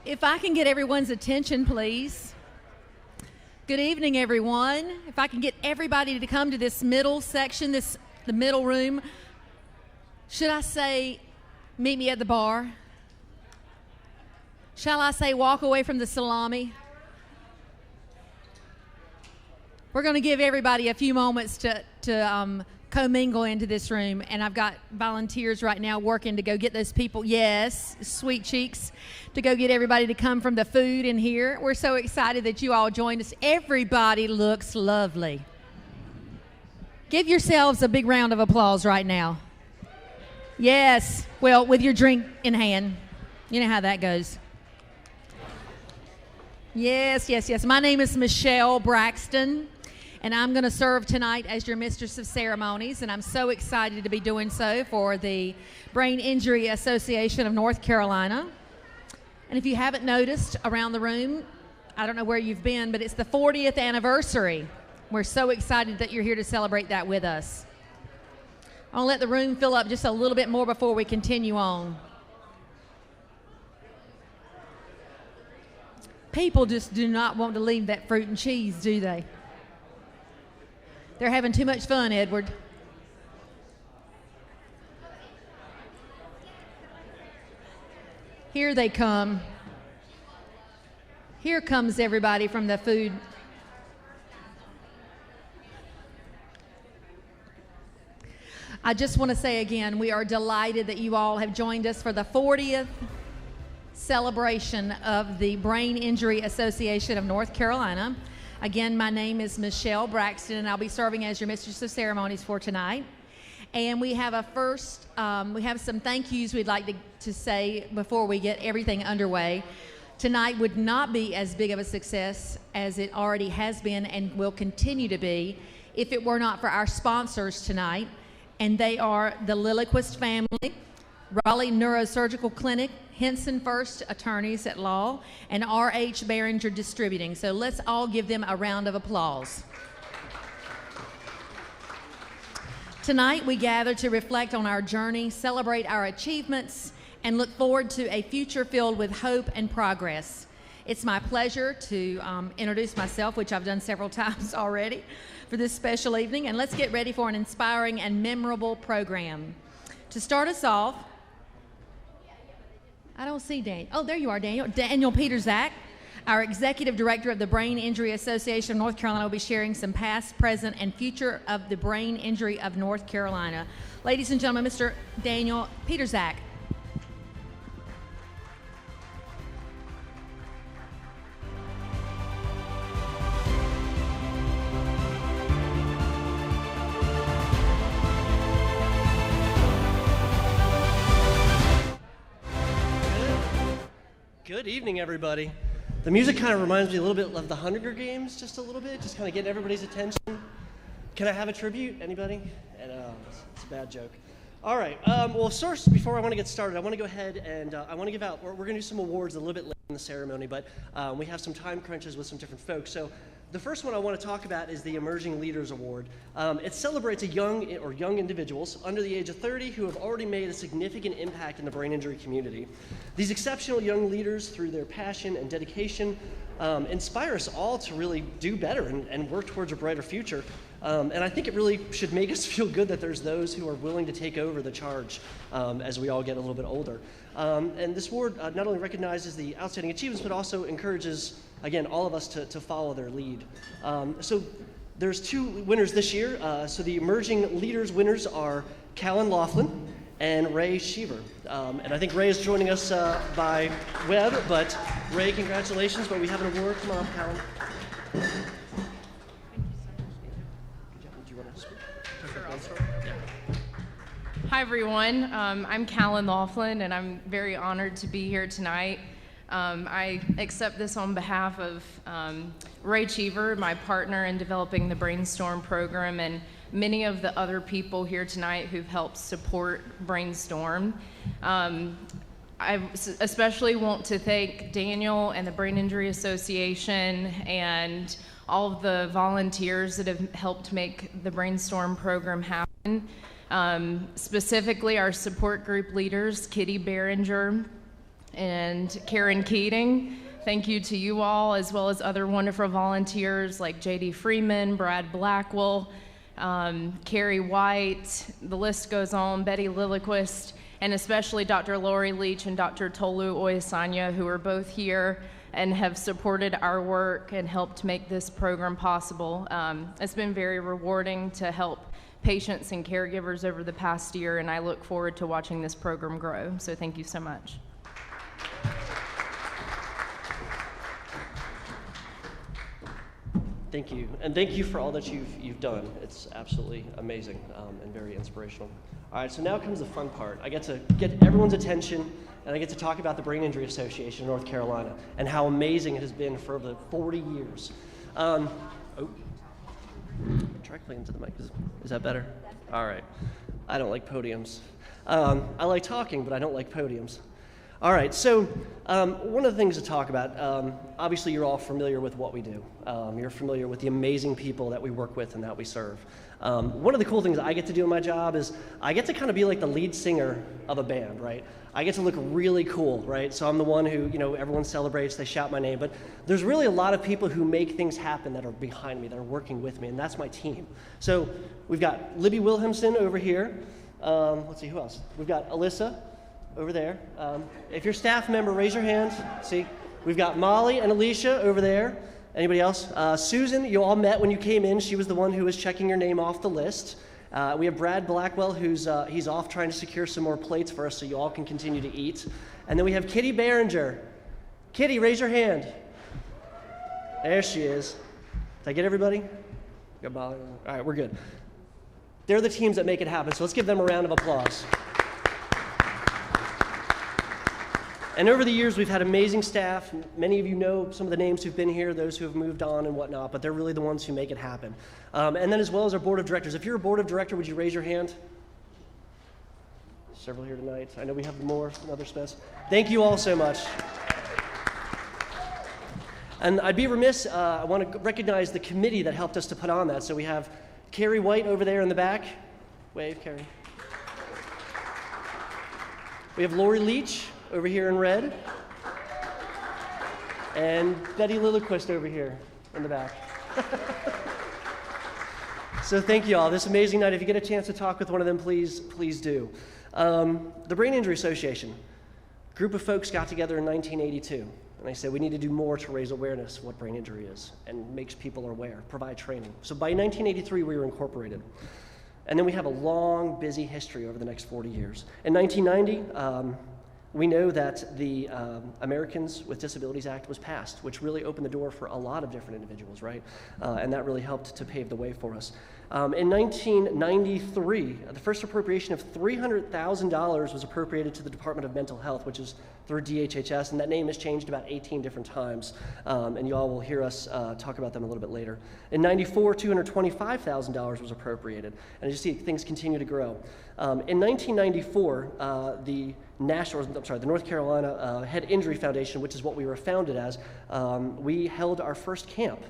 If I can get everyone's attention, please. Good evening, everyone. If I can get everybody to come to this middle section, the middle room. Should I say, meet me at the bar? Shall I say, walk away from the salami? We're going to give everybody a few moments to commingle into this room, and I've got volunteers right now working to go get those people, yes, sweet cheeks, to go get everybody to come from the food in here. We're so excited that you all joined us. Everybody looks lovely. Give yourselves a big round of applause right now. Yes, well, with your drink in hand. You know how that goes. Yes. My name is Michelle Braxton, and I'm going to serve tonight as your Mistress of Ceremonies, and I'm so excited to be doing so for the Brain Injury Association of North Carolina. And if you haven't noticed around the room, I don't know where you've been, but it's the 40th anniversary. We're so excited that you're here to celebrate that with us. I'll let the room fill up just a little bit more before we continue on. People just do not want to leave that fruit and cheese, do they? They're having too much fun, Edward. Here they come. Here comes everybody from the food. I just want to say again, we are delighted that you all have joined us for the 40th celebration of the Brain Injury Association of North Carolina. Again, my name is Michelle Braxton, and I'll be serving as your Mistress of Ceremonies for tonight. And we have we have some thank yous we'd like to say before we get everything underway. Tonight would not be as big of a success as it already has been and will continue to be if it were not for our sponsors tonight, and they are the Lilliquist family, Raleigh Neurosurgical Clinic, Henson First Attorneys at Law, and R.H. Behringer Distributing. So let's all give them a round of applause. Tonight we gather to reflect on our journey, celebrate our achievements, and look forward to a future filled with hope and progress. It's my pleasure to introduce myself, which I've done several times already, for this special evening, and let's get ready for an inspiring and memorable program. To start us off, I don't see Daniel. Oh, there you are, Daniel. Daniel Peterzak, our Executive Director of the Brain Injury Association of North Carolina, will be sharing some past, present, and future of the brain injury of North Carolina. Ladies and gentlemen, Mr. Daniel Peterzak. Good evening, everybody. The music kind of reminds me a little bit of the Hunger Games, just a little bit, just kind of getting everybody's attention. Can I have a tribute? Anybody? It's a bad joke. All right. Well, first, before I want to get started, I want to go ahead and I want to give out, we're going to do some awards a little bit later in the ceremony, but we have some time crunches with some different folks. So the first one I want to talk about is the Emerging Leaders Award. It celebrates young individuals under the age of 30 who have already made a significant impact in the brain injury community. These exceptional young leaders, through their passion and dedication, inspire us all to really do better and work towards a brighter future. And I think it really should make us feel good that there's those who are willing to take over the charge as we all get a little bit older. And this award not only recognizes the outstanding achievements, but also encourages, again, all of us to follow their lead. So there's two winners this year. So the Emerging Leaders winners are Callan Laughlin and Ray Sheaver. And I think Ray is joining us by web, but Ray, congratulations, but we have an award. Come on up, Callan. Hi, everyone. I'm Callan Laughlin, and I'm very honored to be here tonight. I accept this on behalf of Ray Cheever, my partner in developing the Brainstorm program, and many of the other people here tonight who've helped support Brainstorm. I especially want to thank Daniel and the Brain Injury Association and all of the volunteers that have helped make the Brainstorm program happen. Specifically our support group leaders, Kitty Behringer, and Karen Keating. Thank you to you all, as well as other wonderful volunteers like J.D. Freeman, Brad Blackwell, Carrie White, the list goes on, Betty Lilliquist, and especially Dr. Lori Leach and Dr. Tolu Oyesanya, who are both here and have supported our work and helped make this program possible. It's been very rewarding to help patients and caregivers over the past year, and I look forward to watching this program grow. So thank you so much. Thank you, and thank you for all that you've done. It's absolutely amazing and very inspirational. All right, so now comes the fun part. I get to get everyone's attention, and I get to talk about the Brain Injury Association of North Carolina and how amazing it has been for the 40 years. Try playing into the mic. Is that better? All right. I don't like podiums. I like talking, but I don't like podiums. All right, so one of the things to talk about, obviously you're all familiar with what we do. You're familiar with the amazing people that we work with and that we serve. One of the cool things I get to do in my job is I get to kind of be like the lead singer of a band, right? I get to look really cool, right? So I'm the one who, everyone celebrates, they shout my name, but there's really a lot of people who make things happen that are behind me, that are working with me, and that's my team. So we've got Libby Wilhelmsen over here. Let's see, who else? We've got Alyssa over there. If you're a staff member, raise your hand. See, we've got Molly and Alicia over there. Anybody else? Susan, you all met when you came in. She was the one who was checking your name off the list. We have Brad Blackwell, who's he's off trying to secure some more plates for us so you all can continue to eat. And then we have Kitty Behringer. Kitty, raise your hand. There she is. Did I get everybody? All right, we're good. They're the teams that make it happen, so let's give them a round of applause. And over the years, we've had amazing staff. Many of you know some of the names who've been here, those who have moved on and whatnot, but they're really the ones who make it happen. And then as well as our board of directors. If you're a board of director, would you raise your hand? Several here tonight. I know we have more in other spots. Thank you all so much. And I'd be remiss, I want to recognize the committee that helped us to put on that. So we have Carrie White over there in the back. Wave, Carrie. We have Lori Leach over here in red, and Betty Lilliquist over here in the back. So thank you all. This amazing night. If you get a chance to talk with one of them, please do. The Brain Injury Association, a group of folks got together in 1982, and they said we need to do more to raise awareness of what brain injury is and makes people aware, provide training. So by 1983, we were incorporated. And then we have a long, busy history over the next 40 years. In 1990, we know that the Americans with Disabilities Act was passed, which really opened the door for a lot of different individuals, right? And that really helped to pave the way for us. In 1993, the first appropriation of $300,000 was appropriated to the Department of Mental Health, which is through DHHS, and that name has changed about 18 different times, and you all will hear us talk about them a little bit later. In 94, $225,000 was appropriated, and as you see, things continue to grow. In 1994, the North Carolina Head Injury Foundation, which is what we were founded as, we held our first camp.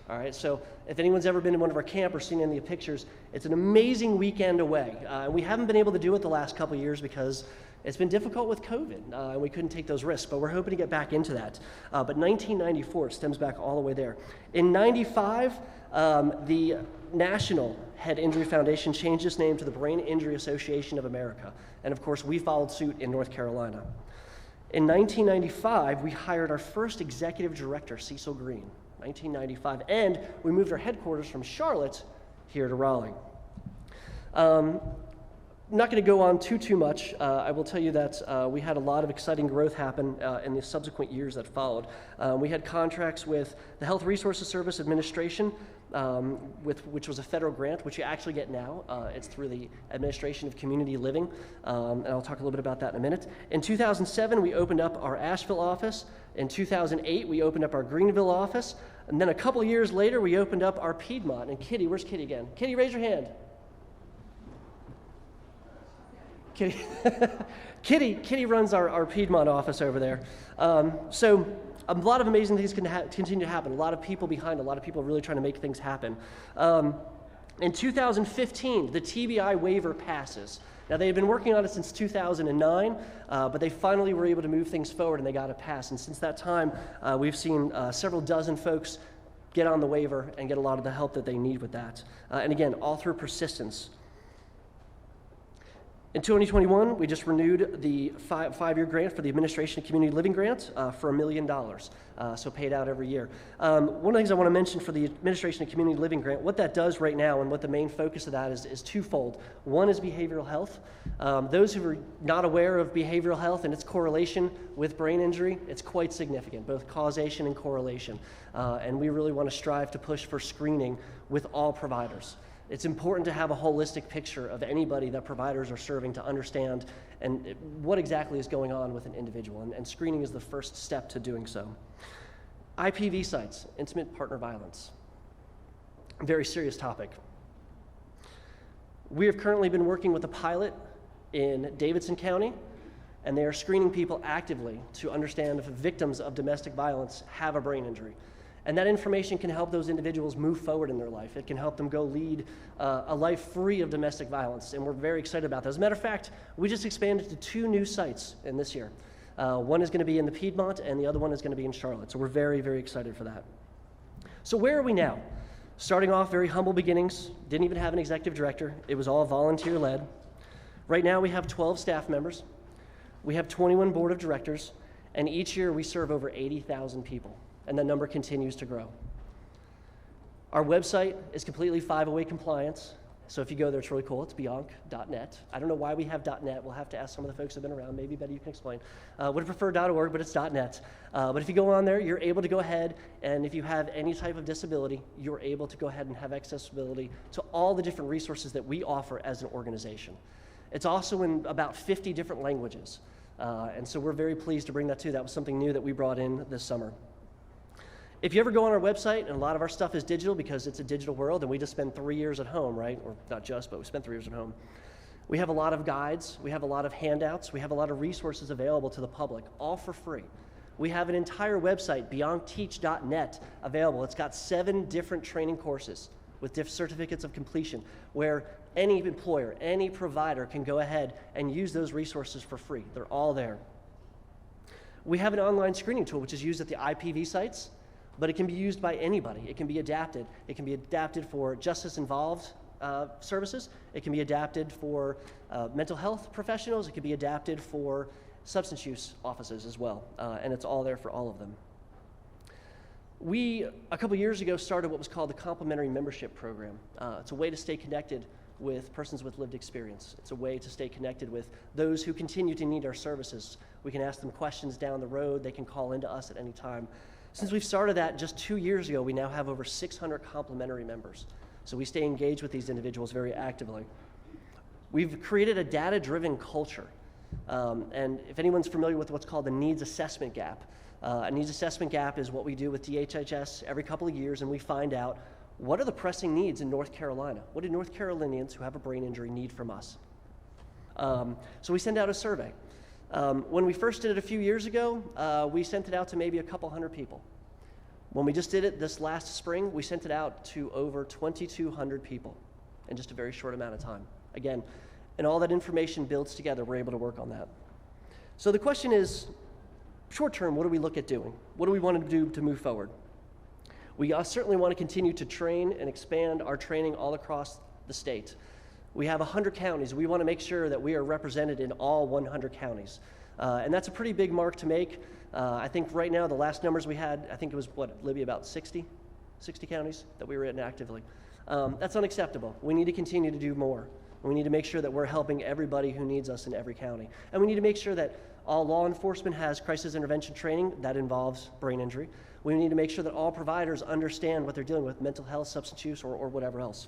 All right, so if anyone's ever been in one of our camp or seen any of the pictures, it's an amazing weekend away. We haven't been able to do it the last couple of years because it's been difficult with COVID, and we couldn't take those risks, but we're hoping to get back into that. But 1994, it stems back all the way there. In 95, the National Head Injury Foundation changed its name to the Brain Injury Association of America, and of course, we followed suit in North Carolina. In 1995, we hired our first executive director, Cecil Green. 1995, and we moved our headquarters from Charlotte here to Raleigh. I'm not going to go on too much. I will tell you that we had a lot of exciting growth happen in the subsequent years that followed. We had contracts with the Health Resources Service Administration, which was a federal grant, which you actually get now. It's through the Administration of Community Living, and I'll talk a little bit about that in a minute. In 2007, we opened up our Asheville office. In 2008, we opened up our Greenville office, and then a couple years later, we opened up our Piedmont. And Kitty, where's Kitty again? Kitty, raise your hand. Kitty runs our Piedmont office over there. So a lot of amazing things can continue to happen. A lot of people behind, a lot of people really trying to make things happen. In 2015, the TBI waiver passes. Now, they had been working on it since 2009, but they finally were able to move things forward and they got it passed. And since that time, we've seen several dozen folks get on the waiver and get a lot of the help that they need with that. And again, all through persistence. In 2021, we just renewed the five-year grant for the Administration of Community Living Grant for $1 million, so paid out every year. One of the things I want to mention for the Administration of Community Living Grant, what that does right now and what the main focus of that is twofold. One is behavioral health. Those who are not aware of behavioral health and its correlation with brain injury, it's quite significant, both causation and correlation. And we really want to strive to push for screening with all providers. It's important to have a holistic picture of anybody that providers are serving to understand and what exactly is going on with an individual, and screening is the first step to doing so. IPV sites, intimate partner violence, very serious topic. We have currently been working with a pilot in Davidson County, and they are screening people actively to understand if victims of domestic violence have a brain injury. And that information can help those individuals move forward in their life. It can help them go lead a life free of domestic violence, and we're very excited about that. As a matter of fact, we just expanded to 2 new sites in this year. One is going to be in the Piedmont, and the other one is going to be in Charlotte, so we're very, very excited for that. So where are we now? Starting off very humble beginnings, didn't even have an executive director. It was all volunteer-led. Right now we have 12 staff members. We have 21 board of directors, and each year we serve over 80,000 people. And that number continues to grow. Our website is completely 508 compliance, so if you go there, it's really cool. It's bianc.net. I don't know why we have .net. We'll have to ask some of the folks who have been around. Maybe Betty, you can explain. Would have preferred .org, but it's .net. But if you go on there, you're able to go ahead, and if you have any type of disability, you're able to go ahead and have accessibility to all the different resources that we offer as an organization. It's also in about 50 different languages, and so we're very pleased to bring that too. That was something new that we brought in this summer. If you ever go on our website, and a lot of our stuff is digital because it's a digital world, and we just spend 3 years at home, right? Or not just, but we spend 3 years at home. We have a lot of guides, we have a lot of handouts, we have a lot of resources available to the public, all for free. We have an entire website, beyondteach.net, available. It's got 7 different training courses with certificates of completion, where any employer, any provider can go ahead and use those resources for free. They're all there. We have an online screening tool, which is used at the IPV sites, but it can be used by anybody. It can be adapted. It can be adapted for justice-involved services. It can be adapted for mental health professionals. It can be adapted for substance use offices as well, and it's all there for all of them. We, a couple years ago, started what was called the Complementary Membership Program. It's a way to stay connected with persons with lived experience. It's a way to stay connected with those who continue to need our services. We can ask them questions down the road. They can call into us at any time. Since we've started that just 2 years ago, we now have over 600 complementary members. So we stay engaged with these individuals very actively. We've created a data-driven culture. And if anyone's familiar with what's called the needs assessment gap, a needs assessment gap is what we do with DHHS every couple of years, and we find out what are the pressing needs in North Carolina? What do North Carolinians who have a brain injury need from us? So we send out a survey. When we first did it a few years ago, we sent it out to maybe a couple hundred people. When we just did it this last spring, we sent it out to over 2,200 people in just a very short amount of time. Again, and all that information builds together, we're able to work on that. So the question is, short term, what do we look at doing? What do we want to do to move forward? We certainly want to continue to train and expand our training all across the state. We have 100 counties. We want to make sure that we are represented in all 100 counties. And that's a pretty big mark to make. I think right now, the last numbers we had, I think it was, Libby, about 60 counties that we were in actively. That's unacceptable. We need to continue to do more. We need to make sure that we're helping everybody who needs us in every county. And we need to make sure that all law enforcement has crisis intervention training that involves brain injury. We need to make sure that all providers understand what they're dealing with, mental health, substance use, or whatever else.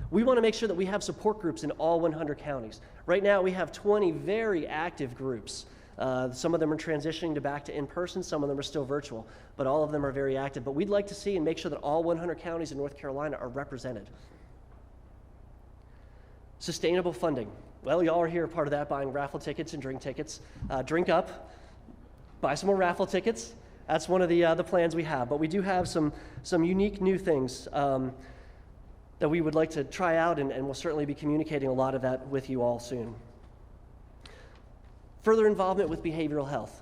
We want to make sure that we have support groups in all 100 counties. Right now, we have 20 very active groups. Some of them are transitioning back to in-person, some of them are still virtual, but all of them are very active. But we'd like to see and make sure that all 100 counties in North Carolina are represented. Sustainable funding. Well, y'all are here part of that, buying raffle tickets and drink tickets. Drink up, buy some more raffle tickets. That's one of the plans we have. But we do have some unique new things. that we would like to try out, and we'll certainly be communicating a lot of that with you all soon. Further involvement with behavioral health.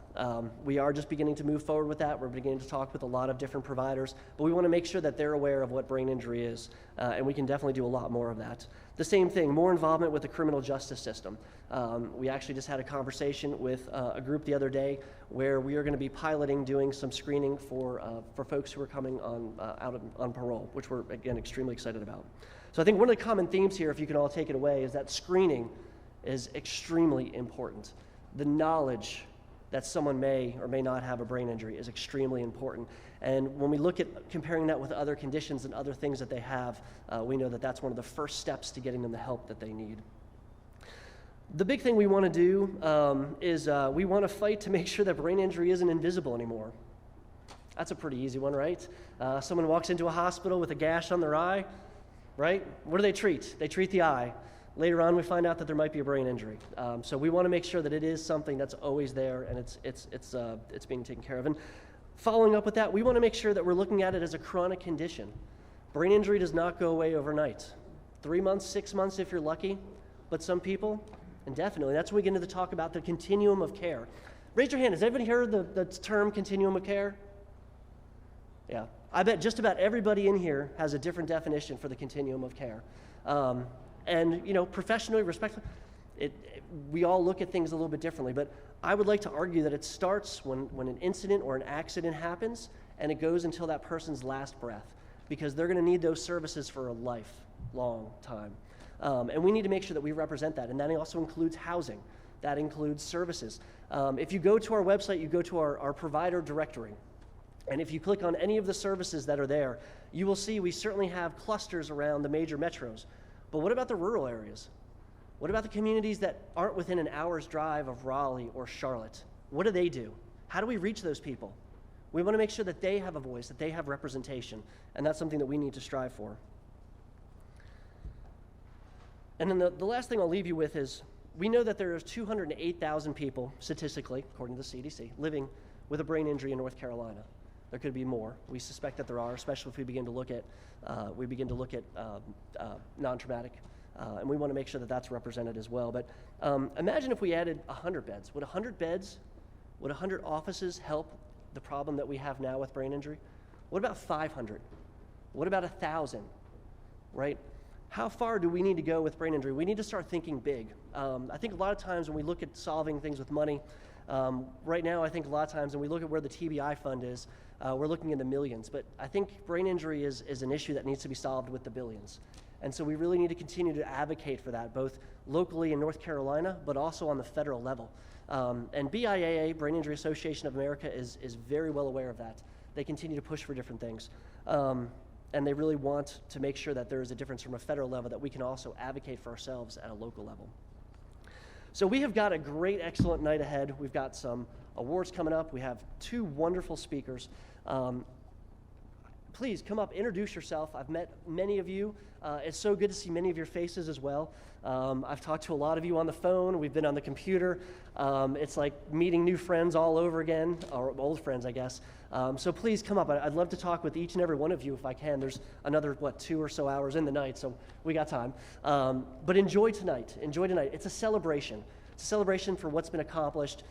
We are just beginning to move forward with that. We're beginning to talk with a lot of different providers, but we want to make sure that they're aware of what brain injury is, and we can definitely do a lot more of that. The same thing, more involvement with the criminal justice system. We actually just had a conversation with a group the other day where we are going to be piloting doing some screening for folks who are coming on parole, which we're, again, extremely excited about. So I think one of the common themes here, if you can all take it away, is that screening is extremely important. The knowledge that someone may or may not have a brain injury is extremely important. And when we look at comparing that with other conditions and other things that they have, we know that that's one of the first steps to getting them the help that they need. The big thing we want to do is we want to fight to make sure that brain injury isn't invisible anymore. That's a pretty easy one, right? Someone walks into a hospital with a gash on their eye, right? What do they treat? They treat the eye. Later on, we find out that there might be a brain injury. So we want to make sure that it is something that's always there and it's being taken care of. And following up with that, we want to make sure that we're looking at it as a chronic condition. Brain injury does not go away overnight. 3 months, 6 months if you're lucky, but some people, indefinitely. That's when we get into the talk about the continuum of care. Raise your hand. Has anybody heard the term continuum of care? Yeah. I bet just about everybody in here has a different definition for the continuum of care. And, you know, professionally, respectfully, we all look at things a little bit differently, but I would like to argue that it starts when an incident or an accident happens, and it goes until that person's last breath, because they're going to need those services for a lifelong time. And we need to make sure that we represent that, and that also includes housing. That includes services. If you go to our website, you go to our provider directory, and if you click on any of the services that are there, you will see we certainly have clusters around the major metros. But what about the rural areas? What about the communities that aren't within an hour's drive of Raleigh or Charlotte? What do they do? How do we reach those people? We want to make sure that they have a voice, that they have representation, and that's something that we need to strive for. And then the last thing I'll leave you with is, we know that there are 208,000 people, statistically, according to the CDC, living with a brain injury in North Carolina. There could be more. We suspect that there are, especially if we begin to look at non-traumatic, and we want to make sure that that's represented as well. But imagine if we added 100 beds. Would 100 beds, would 100 offices help the problem that we have now with brain injury? What about 500? What about 1,000? Right? How far do we need to go with brain injury? We need to start thinking big. I think a lot of times when we look at solving things with money, right now I think a lot of times when we look at where the TBI fund is, we're looking in the millions, but I think brain injury is an issue that needs to be solved with the billions. And so we really need to continue to advocate for that, both locally in North Carolina, but also on the federal level. And BIAA, Brain Injury Association of America, is very well aware of that. They continue to push for different things. And they really want to make sure that there is a difference from a federal level, that we can also advocate for ourselves at a local level. So we have got a great, excellent night ahead. We've got some awards coming up. We have 2 wonderful speakers. Please come up, introduce yourself. I've met many of you. It's so good to see many of your faces as well. I've talked to a lot of you on the phone. We've been on the computer. It's like meeting new friends all over again, or old friends, I guess. So please come up. I'd love to talk with each and every one of you if I can. There's another, 2 or so hours in the night, so we got time. But enjoy tonight. Enjoy tonight. It's a celebration. It's a celebration for what's been accomplished.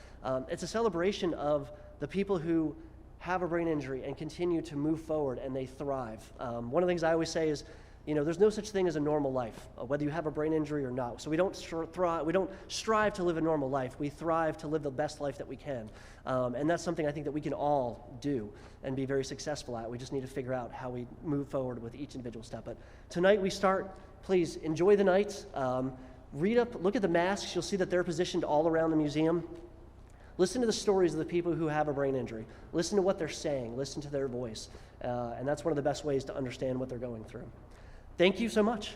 It's a celebration of the people who have a brain injury and continue to move forward, and they thrive. One of the things I always say is, there's no such thing as a normal life, whether you have a brain injury or not. So we don't strive to live a normal life. We thrive to live the best life that we can. And that's something I think that we can all do and be very successful at. We just need to figure out how we move forward with each individual step. But tonight we start. Please enjoy the night. Read up, look at the masks. You'll see that they're positioned all around the museum. Listen to the stories of the people who have a brain injury. Listen to what they're saying. Listen to their voice. And that's one of the best ways to understand what they're going through. Thank you so much.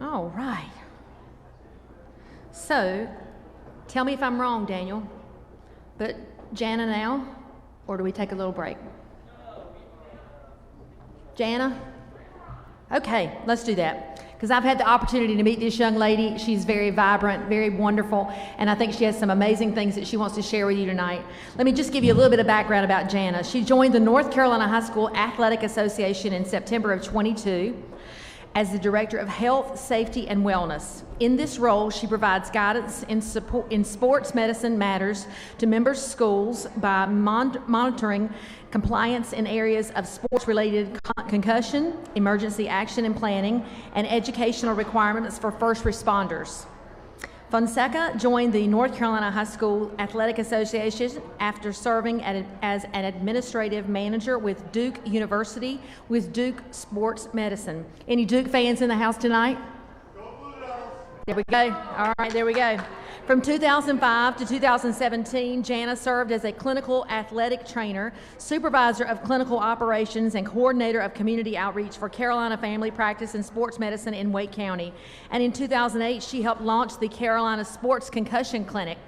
All right. So, tell me if I'm wrong, Daniel, but Jana now, or do we take a little break? Jana? Okay, let's do that. because I've had the opportunity to meet this young lady. She's very vibrant, very wonderful, and I think she has some amazing things that she wants to share with you tonight. Let me just give you a little bit of background about Jana. She joined the North Carolina High School Athletic Association in September of 22 as the Director of Health, Safety, and Wellness. In this role, she provides guidance in sports medicine matters to members' schools by monitoring compliance in areas of sports-related concussion, emergency action and planning, and educational requirements for first responders. Fonseca joined the North Carolina High School Athletic Association after serving as an administrative manager with Duke University with Duke Sports Medicine. Any Duke fans in the house tonight? There we go. All right, there we go. From 2005 to 2017, Jana served as a clinical athletic trainer, supervisor of clinical operations, and coordinator of community outreach for Carolina Family Practice and Sports Medicine in Wake County. And in 2008, she helped launch the Carolina Sports Concussion Clinic,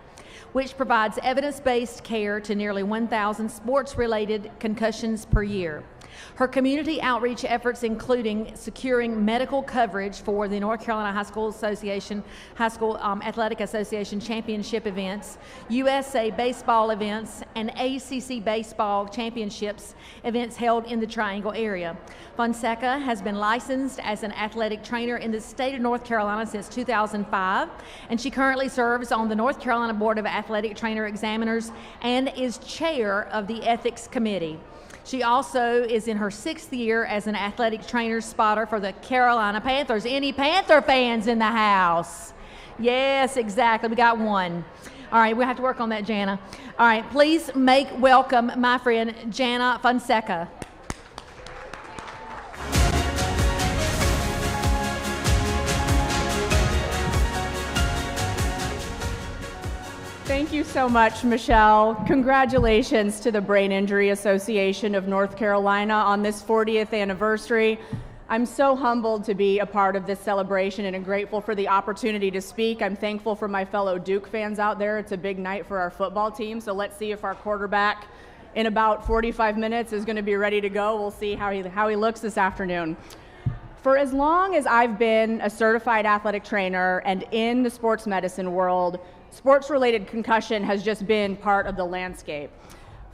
which provides evidence-based care to nearly 1,000 sports-related concussions per year. Her community outreach efforts including securing medical coverage for the North Carolina High School Athletic Association championship events, USA baseball events, and ACC baseball championships events held in the Triangle area. Fonseca has been licensed as an athletic trainer in the state of North Carolina since 2005, and she currently serves on the North Carolina Board of Athletic Trainer Examiners and is chair of the Ethics Committee. She also is in her 6th year as an athletic trainer spotter for the Carolina Panthers. Any Panther fans in the house? Yes, exactly. We got one. All right, we'll have to work on that, Jana. All right, please make welcome my friend Jana Fonseca. Thank you so much, Michelle. Congratulations to the Brain Injury Association of North Carolina on this 40th anniversary. I'm so humbled to be a part of this celebration and grateful for the opportunity to speak. I'm thankful for my fellow Duke fans out there. It's a big night for our football team, so let's see if our quarterback in about 45 minutes is going to be ready to go. We'll see how he looks this afternoon. For as long as I've been a certified athletic trainer and in the sports medicine world, sports-related concussion has just been part of the landscape.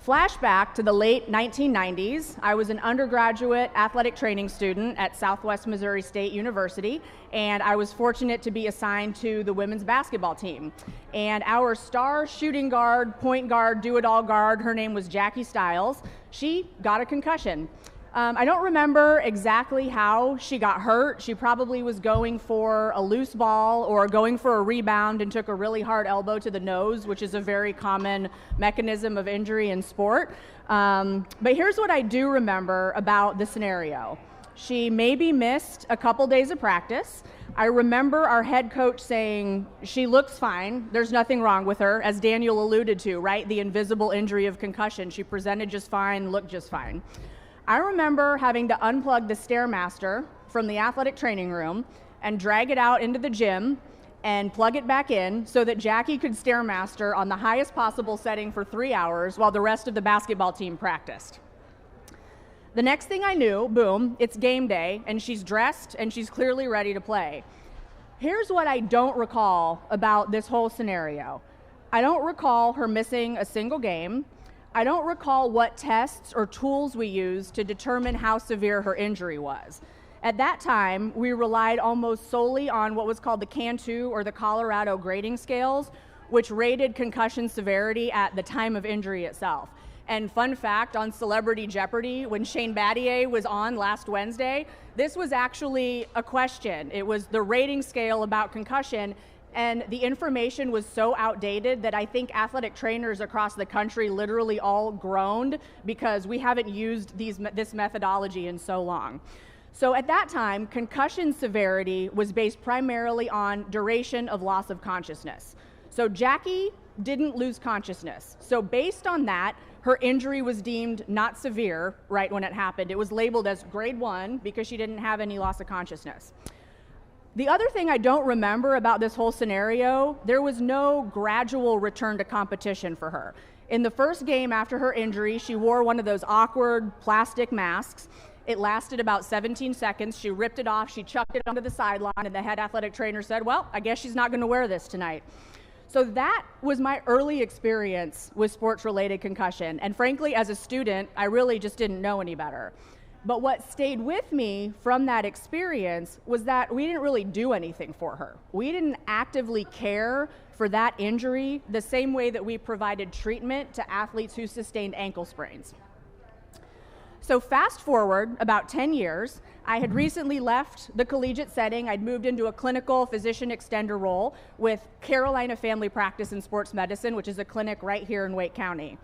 Flashback to the late 1990s, I was an undergraduate athletic training student at Southwest Missouri State University, and I was fortunate to be assigned to the women's basketball team. And our star shooting guard, point guard, do-it-all guard, her name was Jackie Stiles. She got a concussion. I don't remember exactly how she got hurt. She probably was going for a loose ball or going for a rebound and took a really hard elbow to the nose, which is a very common mechanism of injury in sport. But here's what I do remember about the scenario. She maybe missed a couple days of practice. I remember our head coach saying, she looks fine, there's nothing wrong with her, as Daniel alluded to, right? The invisible injury of concussion. She presented just fine, looked just fine. I remember having to unplug the Stairmaster from the athletic training room and drag it out into the gym and plug it back in so that Jackie could Stairmaster on the highest possible setting for 3 hours while the rest of the basketball team practiced. The next thing I knew, boom, it's game day, and she's dressed and she's clearly ready to play. Here's what I don't recall about this whole scenario. I don't recall her missing a single game. I don't recall what tests or tools we used to determine how severe her injury was. At that time, we relied almost solely on what was called the Cantu or the Colorado grading scales, which rated concussion severity at the time of injury itself. And fun fact, on Celebrity Jeopardy, when Shane Battier was on last Wednesday, this was actually a question. It was the rating scale about concussion, and the information was so outdated that I think athletic trainers across the country literally all groaned because we haven't used this methodology in so long. So at that time, concussion severity was based primarily on duration of loss of consciousness. So Jackie didn't lose consciousness. So based on that, her injury was deemed not severe right when it happened. It was labeled as grade 1 because she didn't have any loss of consciousness. The other thing I don't remember about this whole scenario, there was no gradual return to competition for her. In the first game after her injury, she wore one of those awkward plastic masks, It lasted about 17 seconds. She ripped it off, she chucked it onto the sideline, and the head athletic trainer said, well, I guess she's not going to wear this tonight. So that was my early experience with sports-related concussion. And frankly, as a student, I really just didn't know any better. But what stayed with me from that experience was that we didn't really do anything for her. We didn't actively care for that injury the same way that we provided treatment to athletes who sustained ankle sprains. So fast forward about 10 years, I had recently left the collegiate setting. I'd moved into a clinical physician extender role with Carolina Family Practice and Sports Medicine, which is a clinic right here in Wake County.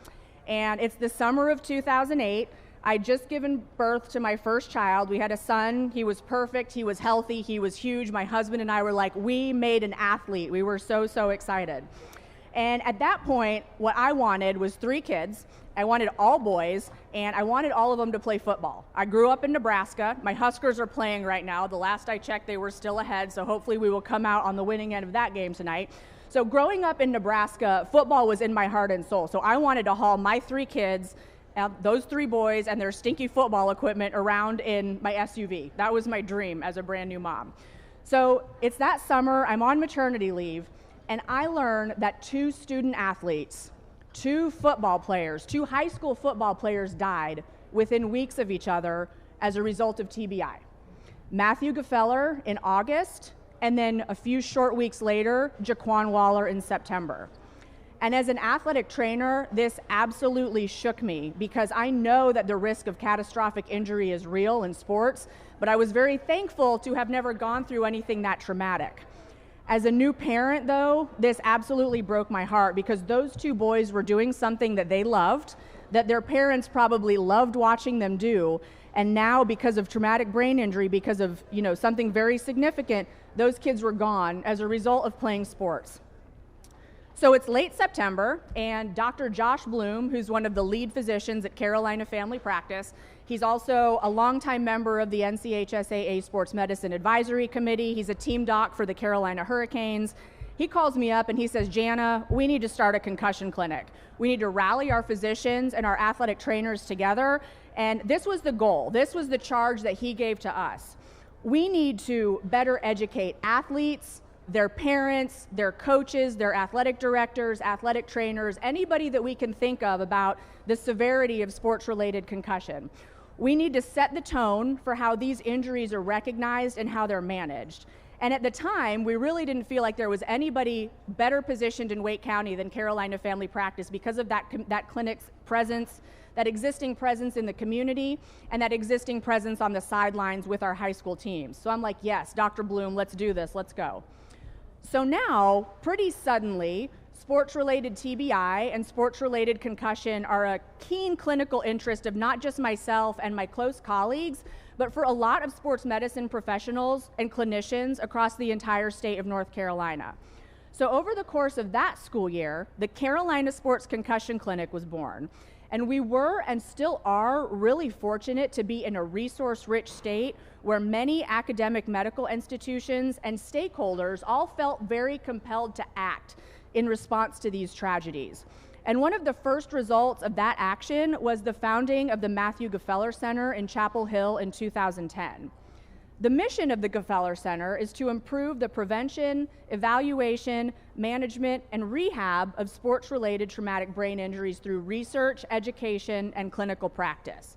And it's the summer of 2008. I'd just given birth to my first child. We had a son. He was perfect. He was healthy. He was huge. My husband and I were like, we made an athlete. We were so, so excited. And at that point, what I wanted was 3 kids. I wanted all boys, and I wanted all of them to play football. I grew up in Nebraska. My Huskers are playing right now. The last I checked, they were still ahead, so hopefully we will come out on the winning end of that game tonight. So growing up in Nebraska, football was in my heart and soul. So I wanted to haul my 3 kids, those 3 boys and their stinky football equipment around in my SUV. That was my dream as a brand new mom. So it's that summer, I'm on maternity leave, and I learned that 2 student athletes, 2 football players, 2 high school football players died within weeks of each other as a result of TBI. Matthew Gefeller in August, and then a few short weeks later, Jaquan Waller in September. And as an athletic trainer, this absolutely shook me because I know that the risk of catastrophic injury is real in sports, but I was very thankful to have never gone through anything that traumatic. As a new parent, though, this absolutely broke my heart because those 2 boys were doing something that they loved, that their parents probably loved watching them do, and now because of traumatic brain injury, because of something very significant, those kids were gone as a result of playing sports. So it's late September, and Dr. Josh Bloom, who's one of the lead physicians at Carolina Family Practice, he's also a longtime member of the NCHSAA Sports Medicine Advisory Committee. He's a team doc for the Carolina Hurricanes. He calls me up and he says, Jana, we need to start a concussion clinic. We need to rally our physicians and our athletic trainers together. And this was the goal. This was the charge that he gave to us. We need to better educate athletes, their parents, their coaches, their athletic directors, athletic trainers, anybody that we can think of about the severity of sports-related concussion. We need to set the tone for how these injuries are recognized and how they're managed. And at the time, we really didn't feel like there was anybody better positioned in Wake County than Carolina Family Practice because of that clinic's presence, that existing presence in the community, and that existing presence on the sidelines with our high school teams. So I'm like, yes, Dr. Bloom, let's do this, let's go. So now, pretty suddenly, sports-related TBI and sports-related concussion are a keen clinical interest of not just myself and my close colleagues, but for a lot of sports medicine professionals and clinicians across the entire state of North Carolina. So over the course of that school year, the Carolina Sports Concussion Clinic was born. And we were and still are really fortunate to be in a resource-rich state where many academic medical institutions and stakeholders all felt very compelled to act in response to these tragedies. And one of the first results of that action was the founding of the Matthew Gefeller Center in Chapel Hill in 2010. The mission of the Gefeller Center is to improve the prevention, evaluation, management, and rehab of sports-related traumatic brain injuries through research, education, and clinical practice.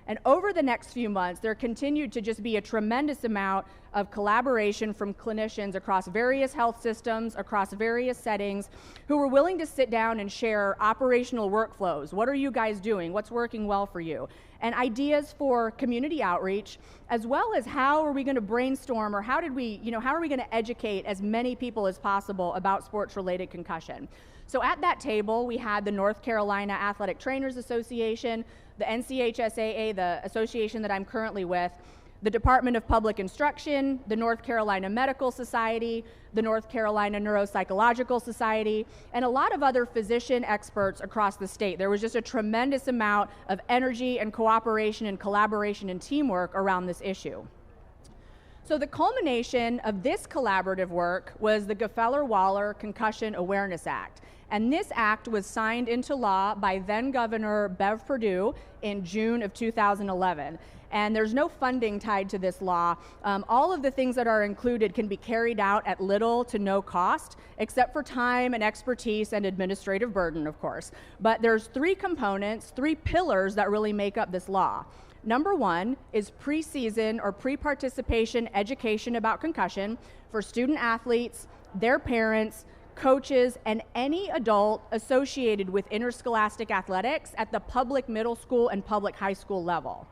And over the next few months, there continued to just be a tremendous amount of collaboration from clinicians across various health systems, across various settings, who were willing to sit down and share operational workflows. What are you guys doing? What's working well for you? And ideas for community outreach, as well as how are we going to brainstorm, or how are we going to educate as many people as possible about sports-related concussion. So at that table, we had the North Carolina Athletic Trainers Association, the NCHSAA, the association that I'm currently with, the Department of Public Instruction, the North Carolina Medical Society, the North Carolina Neuropsychological Society, and a lot of other physician experts across the state. There was just a tremendous amount of energy and cooperation and collaboration and teamwork around this issue. So the culmination of this collaborative work was the Gefeller-Waller Concussion Awareness Act. And this act was signed into law by then Governor Bev Perdue in June of 2011. and there's no funding tied to this law. All of the things that are included can be carried out at little to no cost, except for time and expertise and administrative burden, of course. But there's three components, three pillars that really make up this law. Number one is pre-season or pre-participation education about concussion for student athletes, their parents, coaches, and any adult associated with interscholastic athletics at the public middle school and public high school level.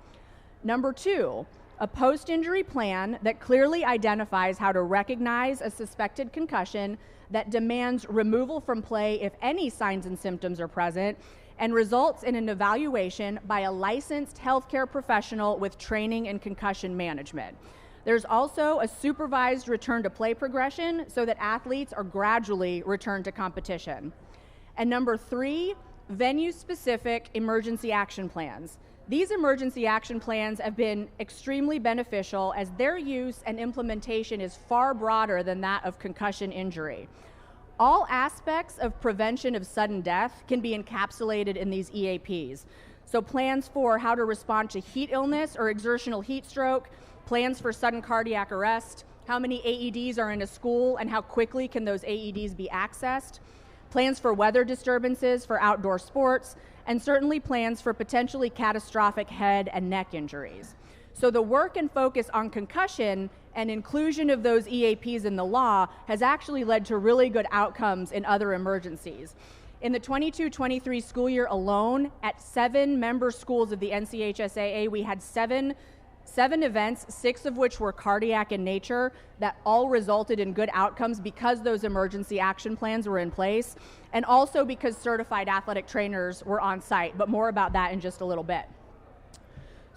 Number two, a post-injury plan that clearly identifies how to recognize a suspected concussion that demands removal from play if any signs and symptoms are present, and results in an evaluation by a licensed healthcare professional with training in concussion management. There's also a supervised return to play progression so that athletes are gradually returned to competition. And number three, venue-specific emergency action plans. These emergency action plans have been extremely beneficial as their use and implementation is far broader than that of concussion injury. All aspects of prevention of sudden death can be encapsulated in these EAPs. So plans for how to respond to heat illness or exertional heat stroke, plans for sudden cardiac arrest, how many AEDs are in a school and how quickly can those AEDs be accessed, plans for weather disturbances for outdoor sports, and certainly plans for potentially catastrophic head and neck injuries. So the work and focus on concussion and inclusion of those EAPs in the law has actually led to really good outcomes in other emergencies. In the 22-23 school year alone, at 7 member schools of the NCHSAA, we had seven events, 6 of which were cardiac in nature, that all resulted in good outcomes because those emergency action plans were in place, and also because certified athletic trainers were on site, but more about that in just a little bit.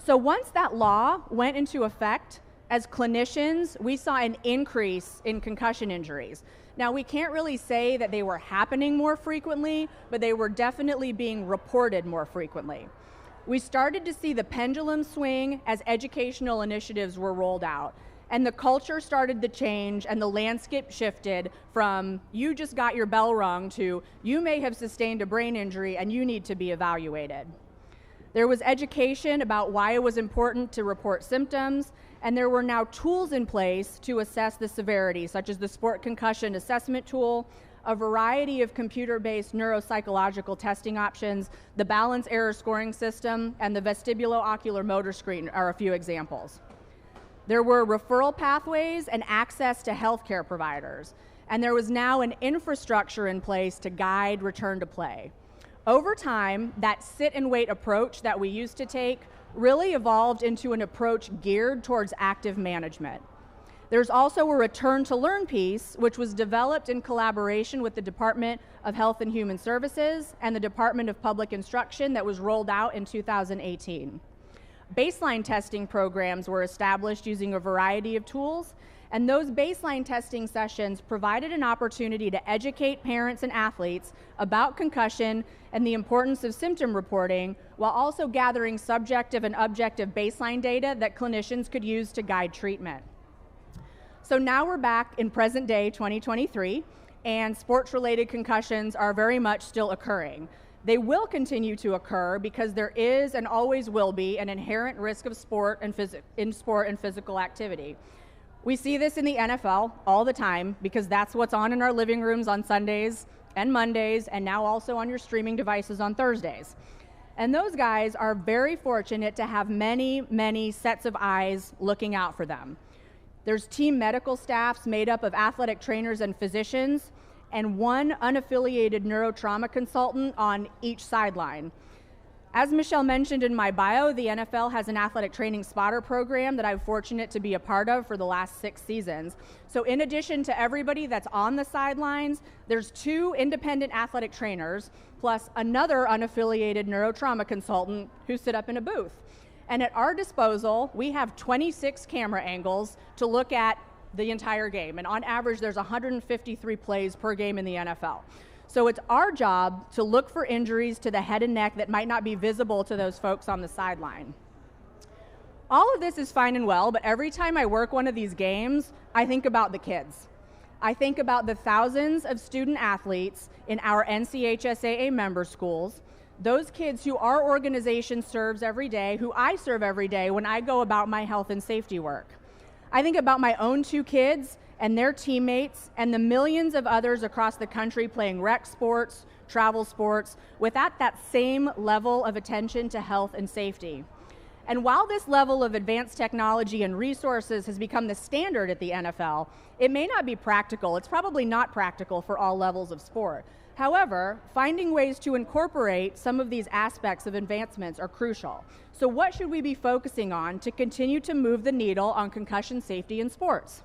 So once that law went into effect, as clinicians, we saw an increase in concussion injuries. Now, we can't really say that they were happening more frequently, but they were definitely being reported more frequently. We started to see the pendulum swing as educational initiatives were rolled out, and the culture started to change and the landscape shifted from you just got your bell rung to you may have sustained a brain injury and you need to be evaluated. There was education about why it was important to report symptoms, and there were now tools in place to assess the severity, such as the Sport Concussion Assessment Tool, a variety of computer-based neuropsychological testing options, the balance error scoring system, and the vestibulo-ocular motor screen are a few examples. There were referral pathways and access to healthcare providers, and there was now an infrastructure in place to guide return to play. Over time, that sit and wait approach that we used to take really evolved into an approach geared towards active management. There's also a return to learn piece, which was developed in collaboration with the Department of Health and Human Services and the Department of Public Instruction that was rolled out in 2018. Baseline testing programs were established using a variety of tools, and those baseline testing sessions provided an opportunity to educate parents and athletes about concussion and the importance of symptom reporting, while also gathering subjective and objective baseline data that clinicians could use to guide treatment. So now we're back in present day 2023, and sports-related concussions are very much still occurring. They will continue to occur because there is and always will be an inherent risk of sport and physical activity. We see this in the NFL all the time because that's what's on in our living rooms on Sundays and Mondays, and now also on your streaming devices on Thursdays. And those guys are very fortunate to have many, many sets of eyes looking out for them. There's team medical staffs made up of athletic trainers and physicians, and one unaffiliated neurotrauma consultant on each sideline. As Michelle mentioned in my bio, the NFL has an athletic training spotter program that I'm fortunate to be a part of for the last 6 seasons. So in addition to everybody that's on the sidelines, there's 2 independent athletic trainers plus another unaffiliated neurotrauma consultant who sit up in a booth. And at our disposal, we have 26 camera angles to look at the entire game. And on average, there's 153 plays per game in the NFL. So it's our job to look for injuries to the head and neck that might not be visible to those folks on the sideline. All of this is fine and well, but every time I work one of these games, I think about the kids. I think about the thousands of student athletes in our NCHSAA member schools, those kids who our organization serves every day, who I serve every day when I go about my health and safety work. I think about my own 2 kids and their teammates and the millions of others across the country playing rec sports, travel sports, without that same level of attention to health and safety. And while this level of advanced technology and resources has become the standard at the NFL, it may not be practical. It's probably not practical for all levels of sport. However, finding ways to incorporate some of these aspects of advancements are crucial. So what should we be focusing on to continue to move the needle on concussion safety in sports?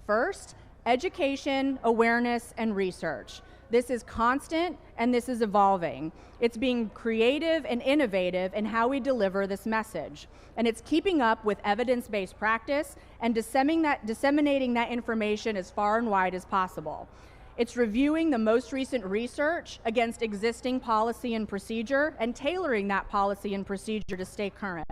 First, education, awareness, and research. This is constant and this is evolving. It's being creative and innovative in how we deliver this message. And it's keeping up with evidence-based practice and disseminating that information as far and wide as possible. It's reviewing the most recent research against existing policy and procedure and tailoring that policy and procedure to stay current.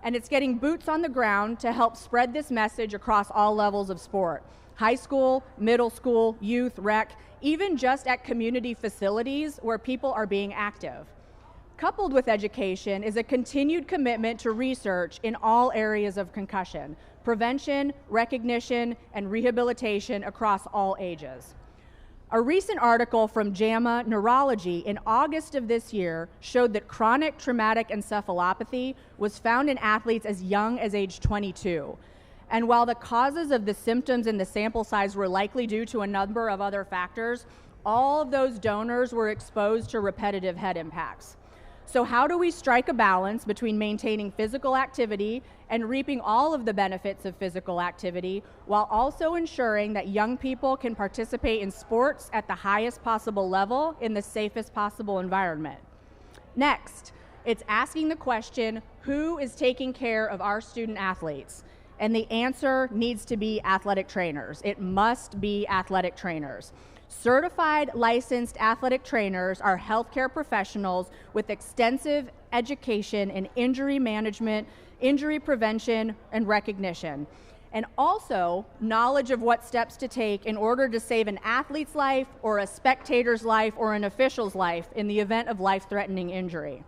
And it's getting boots on the ground to help spread this message across all levels of sport. High school, middle school, youth, rec, even just at community facilities where people are being active. Coupled with education is a continued commitment to research in all areas of concussion, prevention, recognition, and rehabilitation across all ages. A recent article from JAMA Neurology in August of this year showed that chronic traumatic encephalopathy was found in athletes as young as age 22. And while the causes of the symptoms in the sample size were likely due to a number of other factors, all of those donors were exposed to repetitive head impacts. So how do we strike a balance between maintaining physical activity and reaping all of the benefits of physical activity while also ensuring that young people can participate in sports at the highest possible level in the safest possible environment? Next, it's asking the question, who is taking care of our student athletes? And the answer needs to be athletic trainers. It must be athletic trainers. Certified licensed athletic trainers are healthcare professionals with extensive education in injury management, injury prevention, and recognition, and also knowledge of what steps to take in order to save an athlete's life or a spectator's life or an official's life in the event of life-threatening injury.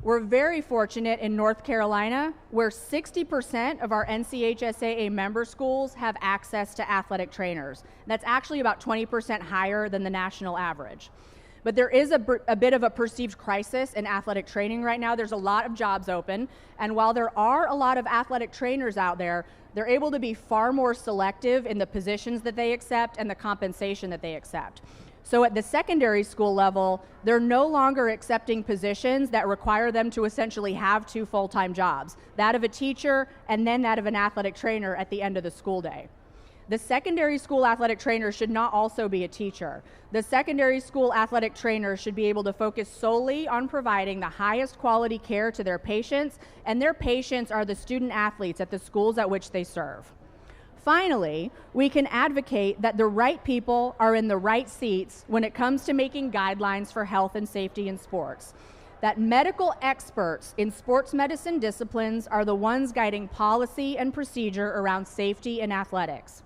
We're very fortunate in North Carolina, where 60% of our NCHSAA member schools have access to athletic trainers. That's actually about 20% higher than the national average. But there is a bit of a perceived crisis in athletic training right now. There's a lot of jobs open, and while there are a lot of athletic trainers out there, they're able to be far more selective in the positions that they accept and the compensation that they accept. So at the secondary school level, they're no longer accepting positions that require them to essentially have 2 full-time jobs, that of a teacher and then that of an athletic trainer at the end of the school day. The secondary school athletic trainer should not also be a teacher. The secondary school athletic trainer should be able to focus solely on providing the highest quality care to their patients, and their patients are the student athletes at the schools at which they serve. Finally, we can advocate that the right people are in the right seats when it comes to making guidelines for health and safety in sports. That medical experts in sports medicine disciplines are the ones guiding policy and procedure around safety in athletics.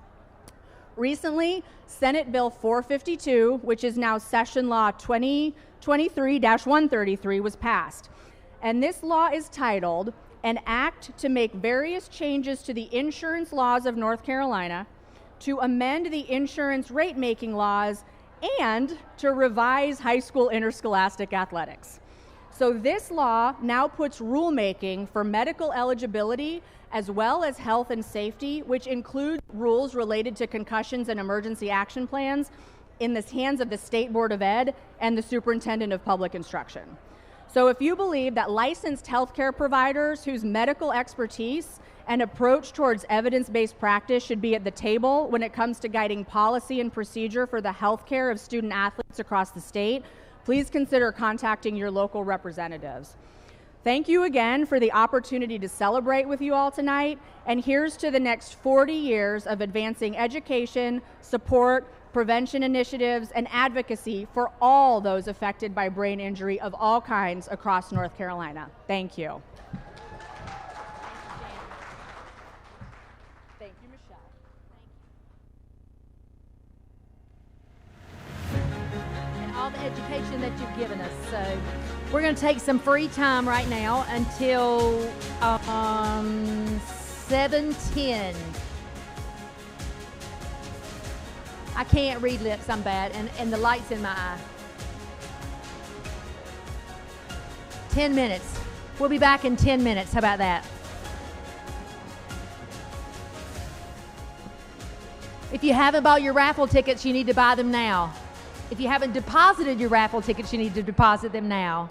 Recently, Senate Bill 452, which is now Session Law 2023-133, was passed. And this law is titled, "An Act to Make Various Changes to the Insurance Laws of North Carolina, to amend the insurance rate-making laws, and to revise high school interscholastic athletics." So this law now puts rulemaking for medical eligibility as well as health and safety, which includes rules related to concussions and emergency action plans, in the hands of the State Board of Ed and the Superintendent of Public Instruction. So if you believe that licensed healthcare providers whose medical expertise and approach towards evidence-based practice should be at the table when it comes to guiding policy and procedure for the healthcare of student athletes across the state, please consider contacting your local representatives. Thank you again for the opportunity to celebrate with you all tonight, and here's to the next 40 years of advancing education, support, prevention initiatives, and advocacy for all those affected by brain injury of all kinds across North Carolina. Thank you. Thank you, Michelle. And all the education that you've given helping us. So we're going to take some free time right now until 7:10. I can't read lips, I'm bad, and the light's in my eye. 10 minutes. We'll be back in 10 minutes. How about that? If you haven't bought your raffle tickets, you need to buy them now. If you haven't deposited your raffle tickets, you need to deposit them now.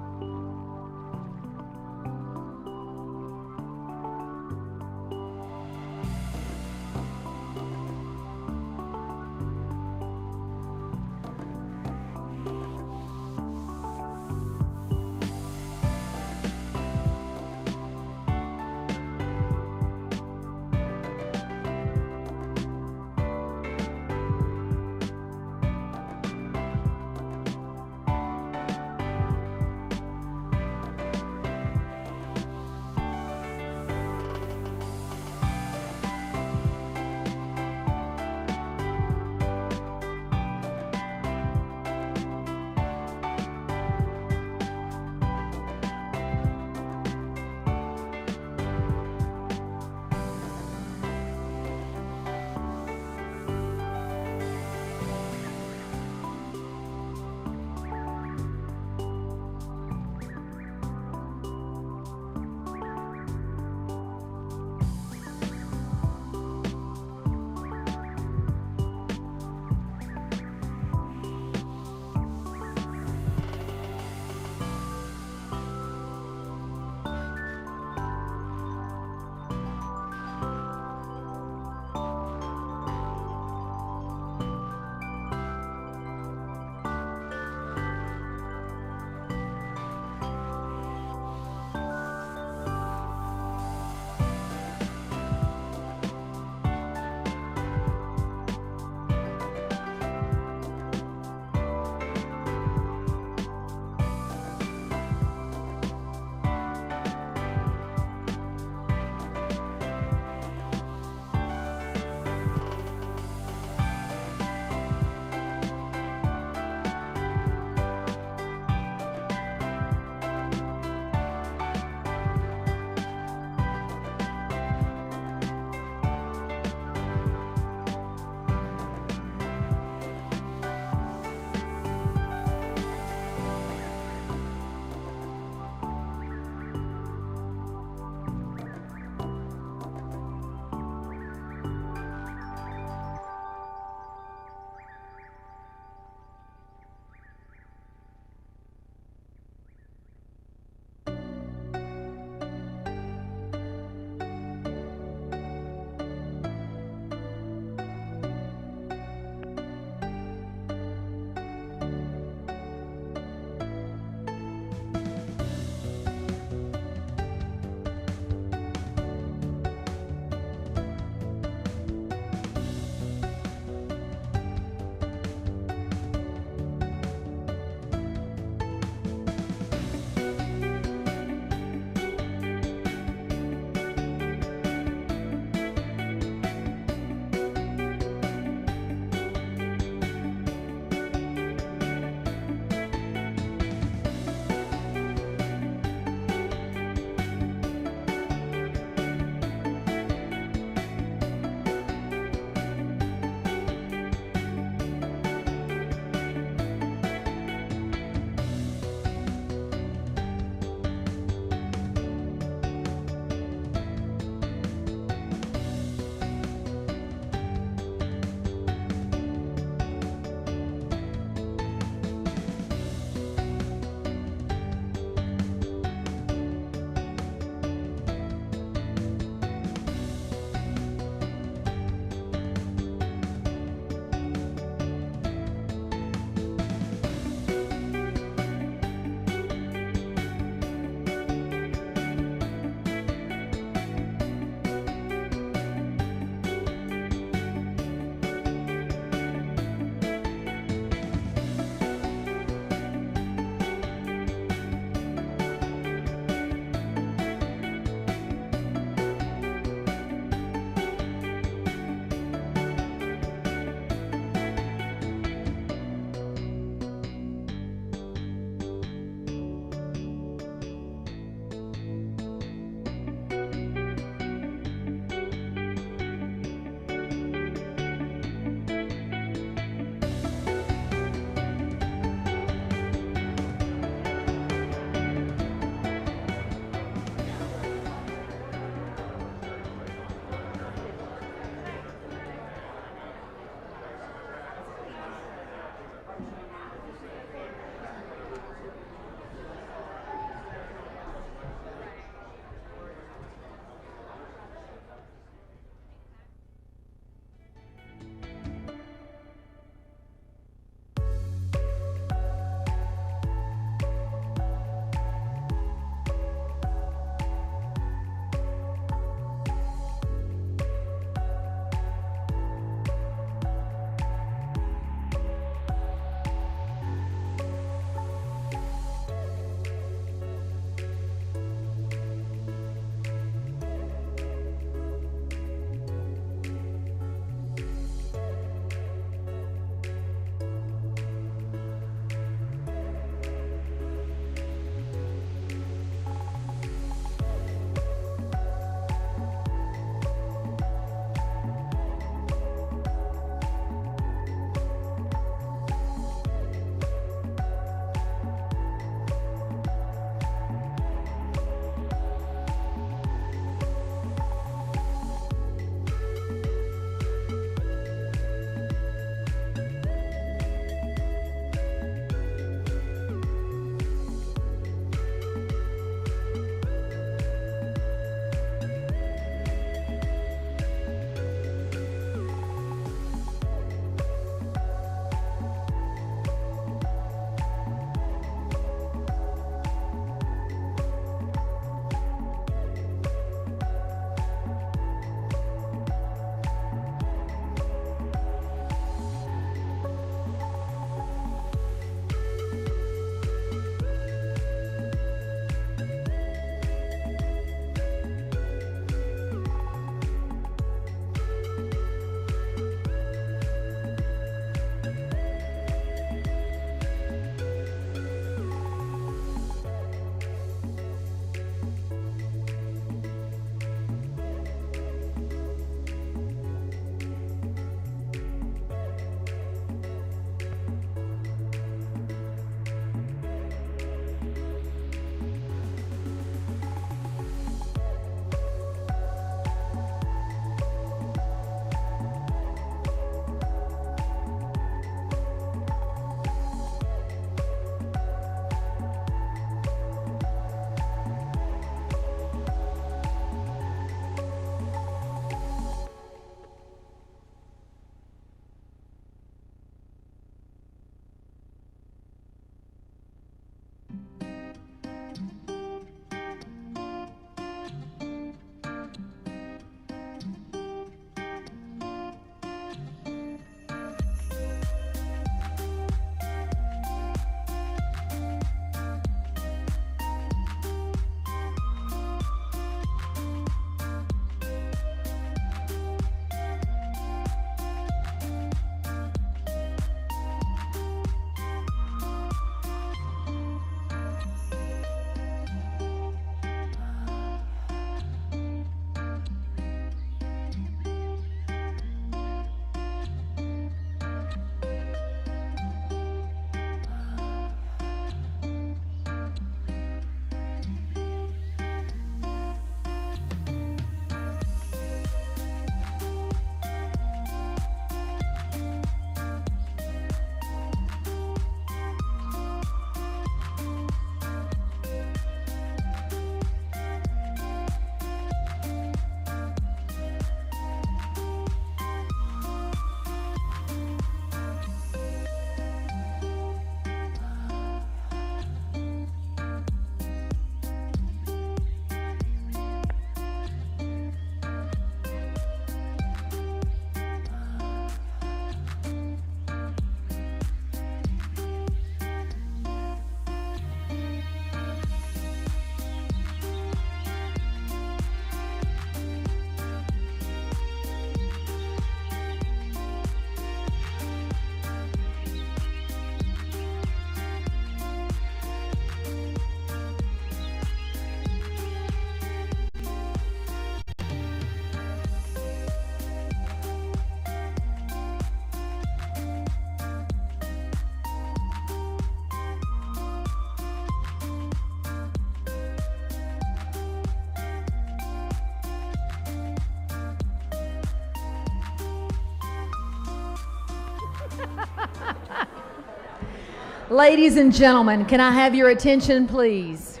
Ladies and gentlemen, can I have your attention, please?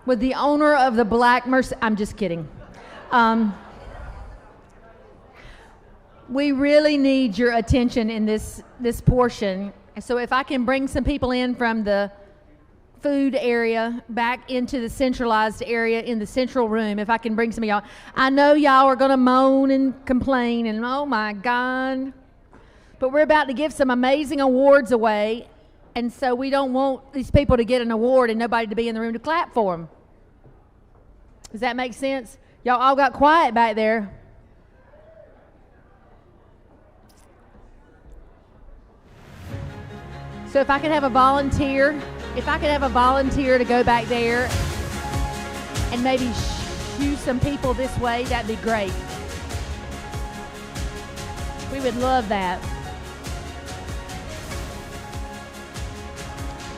With the owner of the Black Mercy, I'm just kidding. We really need your attention in this portion. So if I can bring some people in from the food area back into the centralized area in the central room, if I can bring some of y'all. I know y'all are going to moan and complain and oh my God, but we're about to give some amazing awards away, and so we don't want these people to get an award and nobody to be in the room to clap for them. Does that make sense? Y'all all got quiet back there. So if I could have a volunteer to go back there and maybe shoo some people this way, that'd be great. We would love that.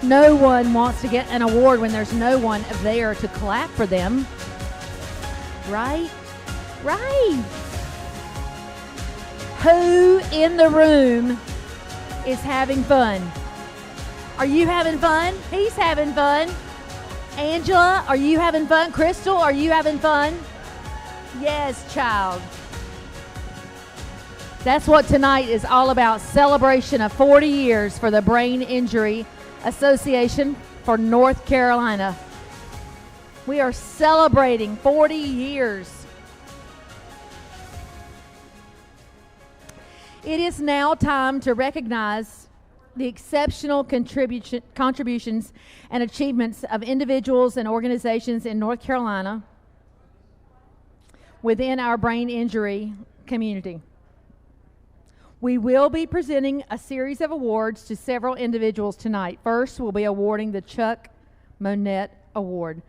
No one wants to get an award when there's no one there to clap for them. Right? Right. Who in the room is having fun? Are you having fun? He's having fun. Angela, are you having fun? Crystal, are you having fun? Yes, child. That's what tonight is all about. Celebration of 40 years for the Brain Injury Association for North Carolina. We are celebrating 40 years. It is now time to recognize the exceptional contributions and achievements of individuals and organizations in North Carolina within our brain injury community. We will be presenting a series of awards to several individuals tonight. First, we'll be awarding the Chuck Monette Award.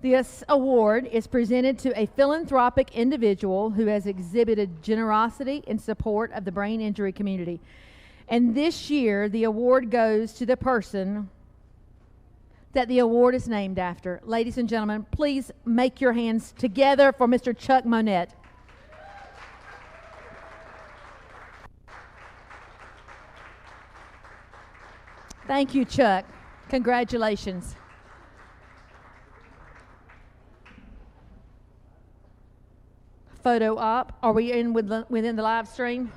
This award is presented to a philanthropic individual who has exhibited generosity in support of the brain injury community. And this year, the award goes to the person that the award is named after. Ladies and gentlemen, please make your hands together for Mr. Chuck Monette. Thank you, Chuck. Congratulations. Photo op. Are we in within the live stream?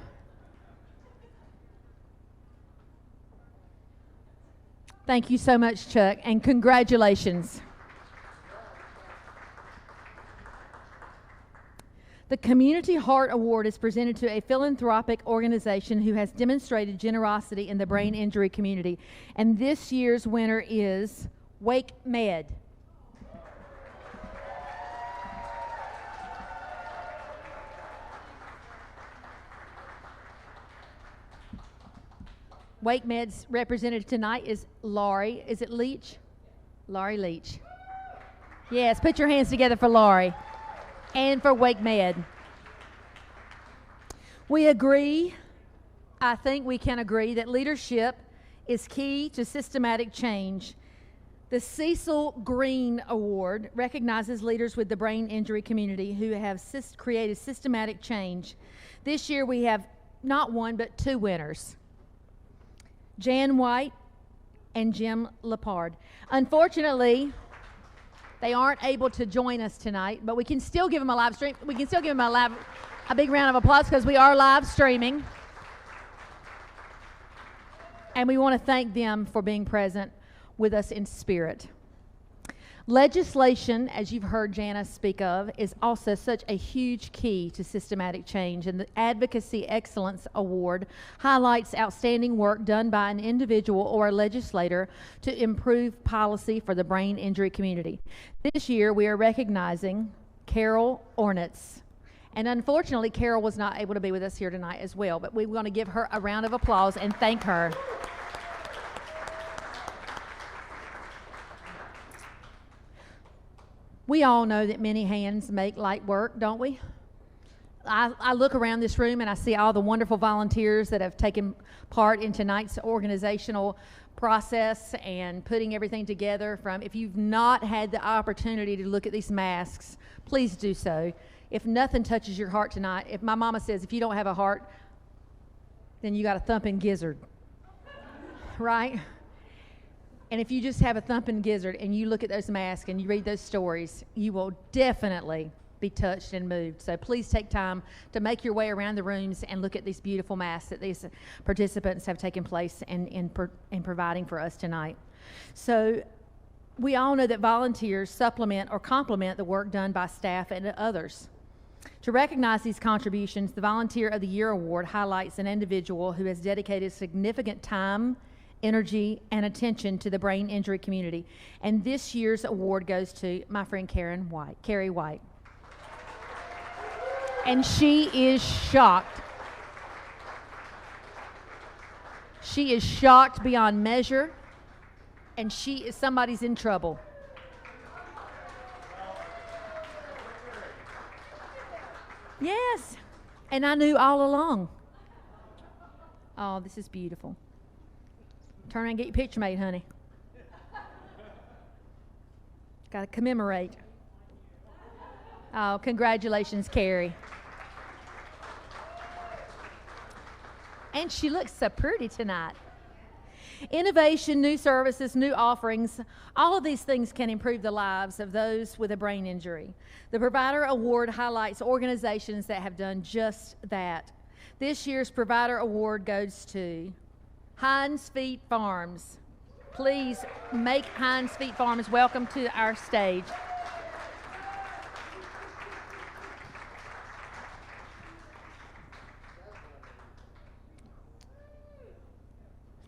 Thank you so much, Chuck, and congratulations. The Community Heart Award is presented to a philanthropic organization who has demonstrated generosity in the brain injury community. And this year's winner is Wake Med. Wake Med's representative tonight is Laurie. Is it Leach? Laurie Leach. Yes, put your hands together for Laurie and for Wake Med. We agree, I think we can agree, that leadership is key to systematic change. The Cecil Green Award recognizes leaders with the brain injury community who have created systematic change. This year we have not one but two winners. Jan White and Jim Lepard. Unfortunately, they aren't able to join us tonight, but we can still give them a live stream. We can still give them a big round of applause because we are live streaming. And we want to thank them for being present with us in spirit. Legislation, as you've heard Jana speak of, is also such a huge key to systematic change, and the Advocacy Excellence Award highlights outstanding work done by an individual or a legislator to improve policy for the brain injury community. This year, we are recognizing Carol Ornitz. And unfortunately, Carol was not able to be with us here tonight as well, but we want to give her a round of applause and thank her. We all know that many hands make light work, don't we? I look around this room and I see all the wonderful volunteers that have taken part in tonight's organizational process and putting everything together. If you've not had the opportunity to look at these masks, please do so. If nothing touches your heart tonight, if my mama says if you don't have a heart, then you got a thumping gizzard. right? And if you just have a thumping gizzard and you look at those masks and you read those stories, you will definitely be touched and moved. So please take time to make your way around the rooms and look at these beautiful masks that these participants have taken place in providing for us tonight. So we all know that volunteers supplement or complement the work done by staff and others. To recognize these contributions, the Volunteer of the Year Award highlights an individual who has dedicated significant time, energy, and attention to the brain injury community. And this year's award goes to my friend Carrie White. And she is shocked. She is shocked beyond measure, and somebody's in trouble. Yes, and I knew all along. Oh, this is beautiful. Turn around and get your picture made, honey. Got to commemorate. Oh, congratulations, Carrie. And she looks so pretty tonight. Innovation, new services, new offerings, all of these things can improve the lives of those with a brain injury. The Provider Award highlights organizations that have done just that. This year's Provider Award goes to Heinz Feet Farms. Please make Heinz Feet Farms welcome to our stage.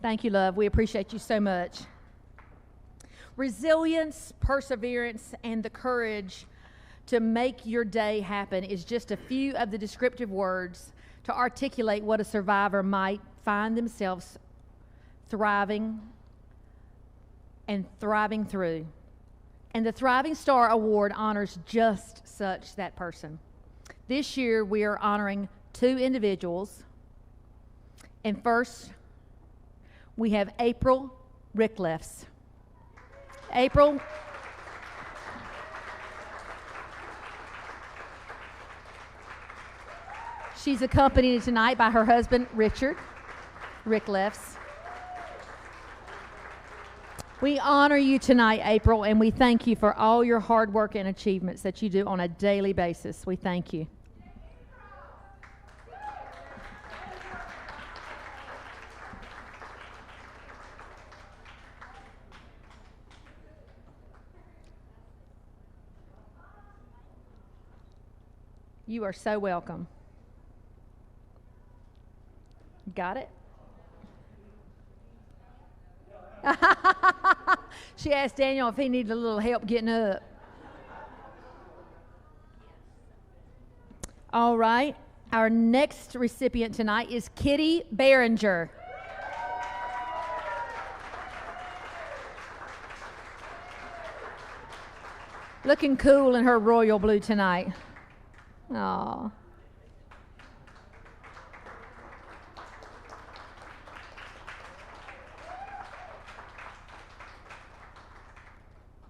Thank you, love. We appreciate you so much. Resilience, perseverance, and the courage to make your day happen is just a few of the descriptive words to articulate what a survivor might find themselves thriving through. And the Thriving Star Award honors just such that person. This year, we are honoring 2 individuals. And first, we have April Ricklefs. April. She's accompanied tonight by her husband, Richard Ricklefs. We honor you tonight, April, and we thank you for all your hard work and achievements that you do on a daily basis. We thank you. You are so welcome. Got it? She asked Daniel if he needed a little help getting up. All right. Our next recipient tonight is Kitty Behringer. Looking cool in her royal blue tonight. Aww.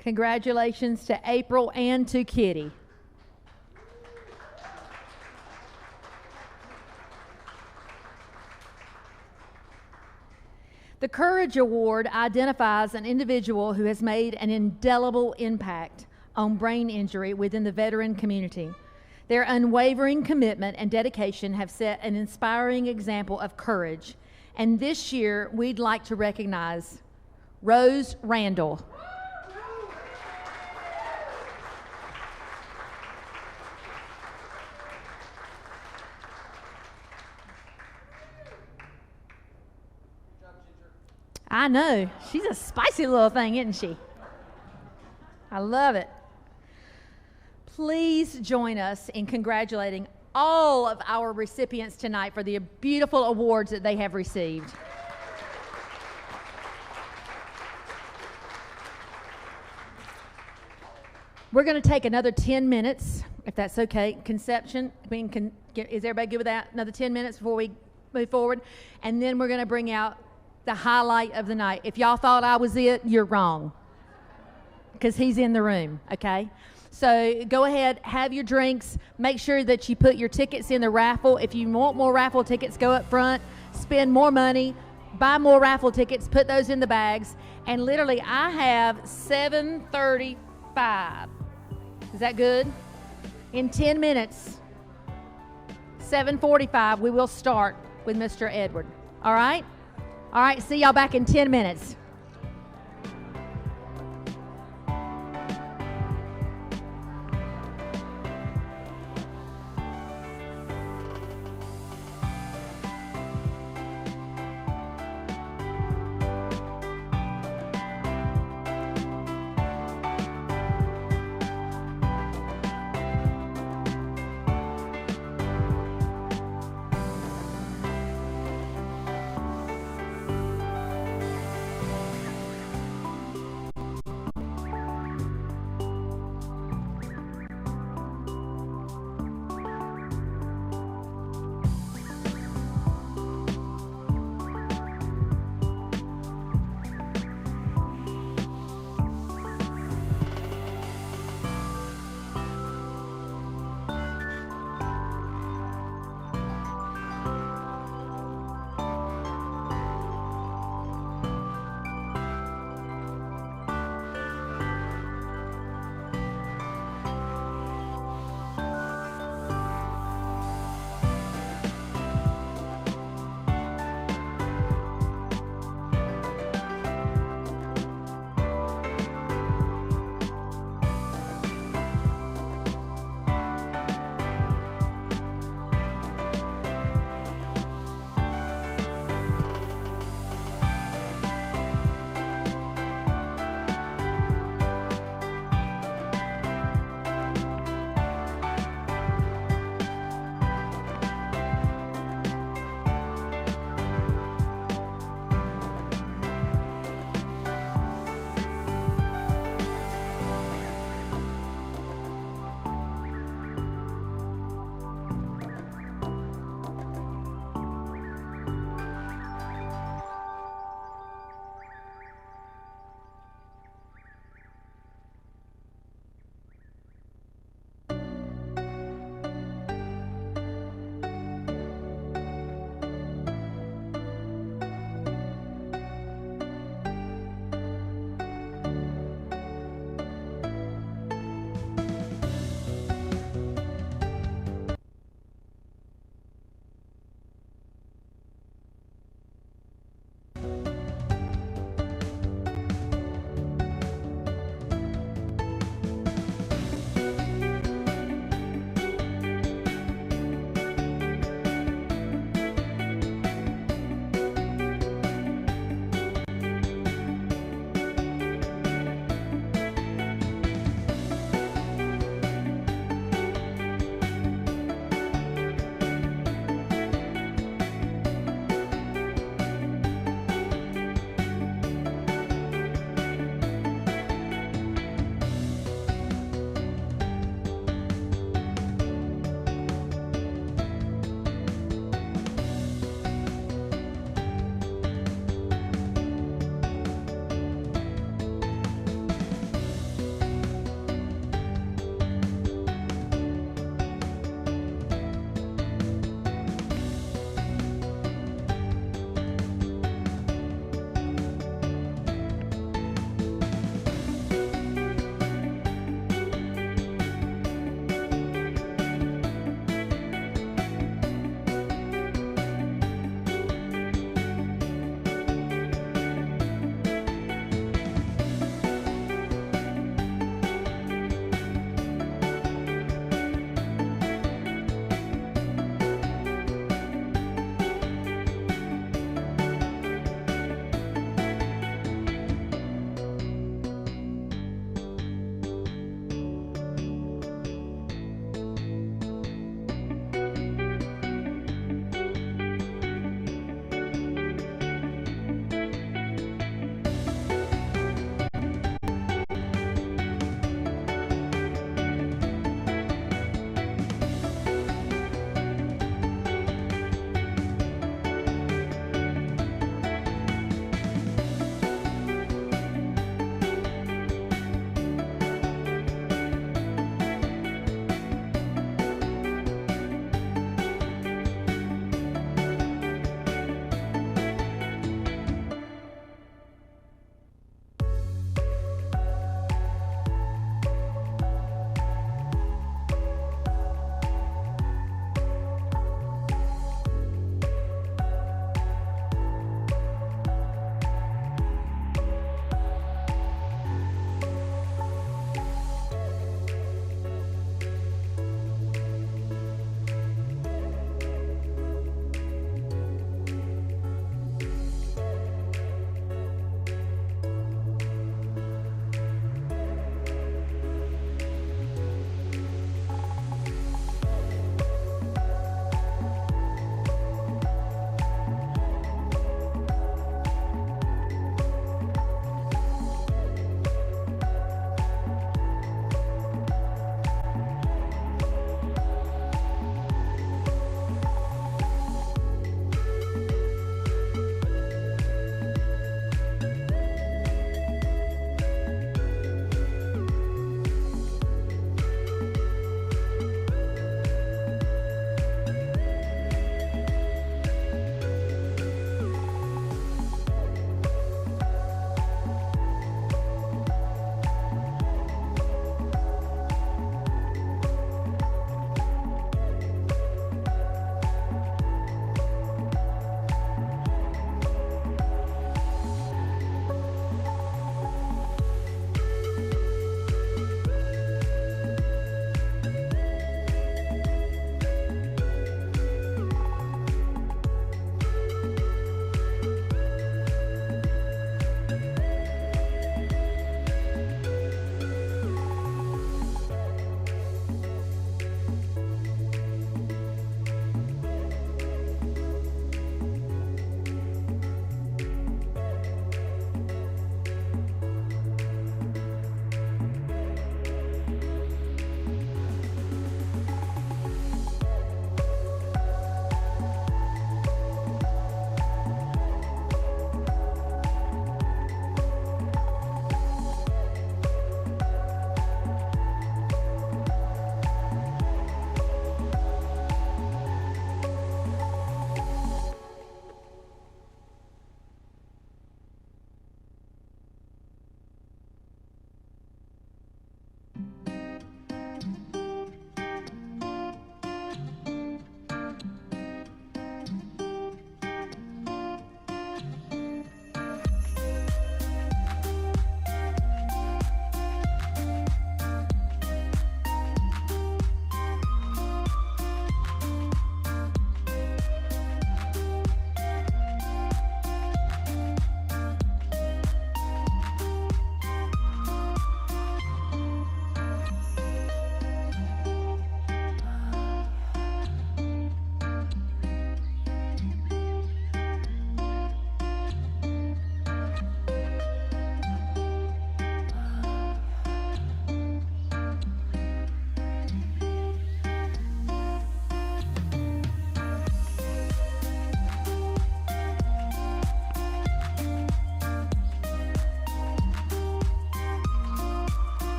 Congratulations to April and to Kitty. The Courage Award identifies an individual who has made an indelible impact on brain injury within the veteran community. Their unwavering commitment and dedication have set an inspiring example of courage. And this year, we'd like to recognize Rose Randall. I know. She's a spicy little thing, isn't she? I love it. Please join us in congratulating all of our recipients tonight for the beautiful awards that they have received. We're going to take another 10 minutes, if that's okay. Conception, is everybody good with that? Another 10 minutes before we move forward? And then we're going to bring out the highlight of the night. If y'all thought I was it, you're wrong, because he's in the room, okay? So go ahead, have your drinks. Make sure that you put your tickets in the raffle. If you want more raffle tickets, go up front, spend more money, buy more raffle tickets, put those in the bags, and literally I have 7:35. Is that good? In 10 minutes, 7:45, we will start with Mr. Edward. All right? All right, see y'all back in 10 minutes.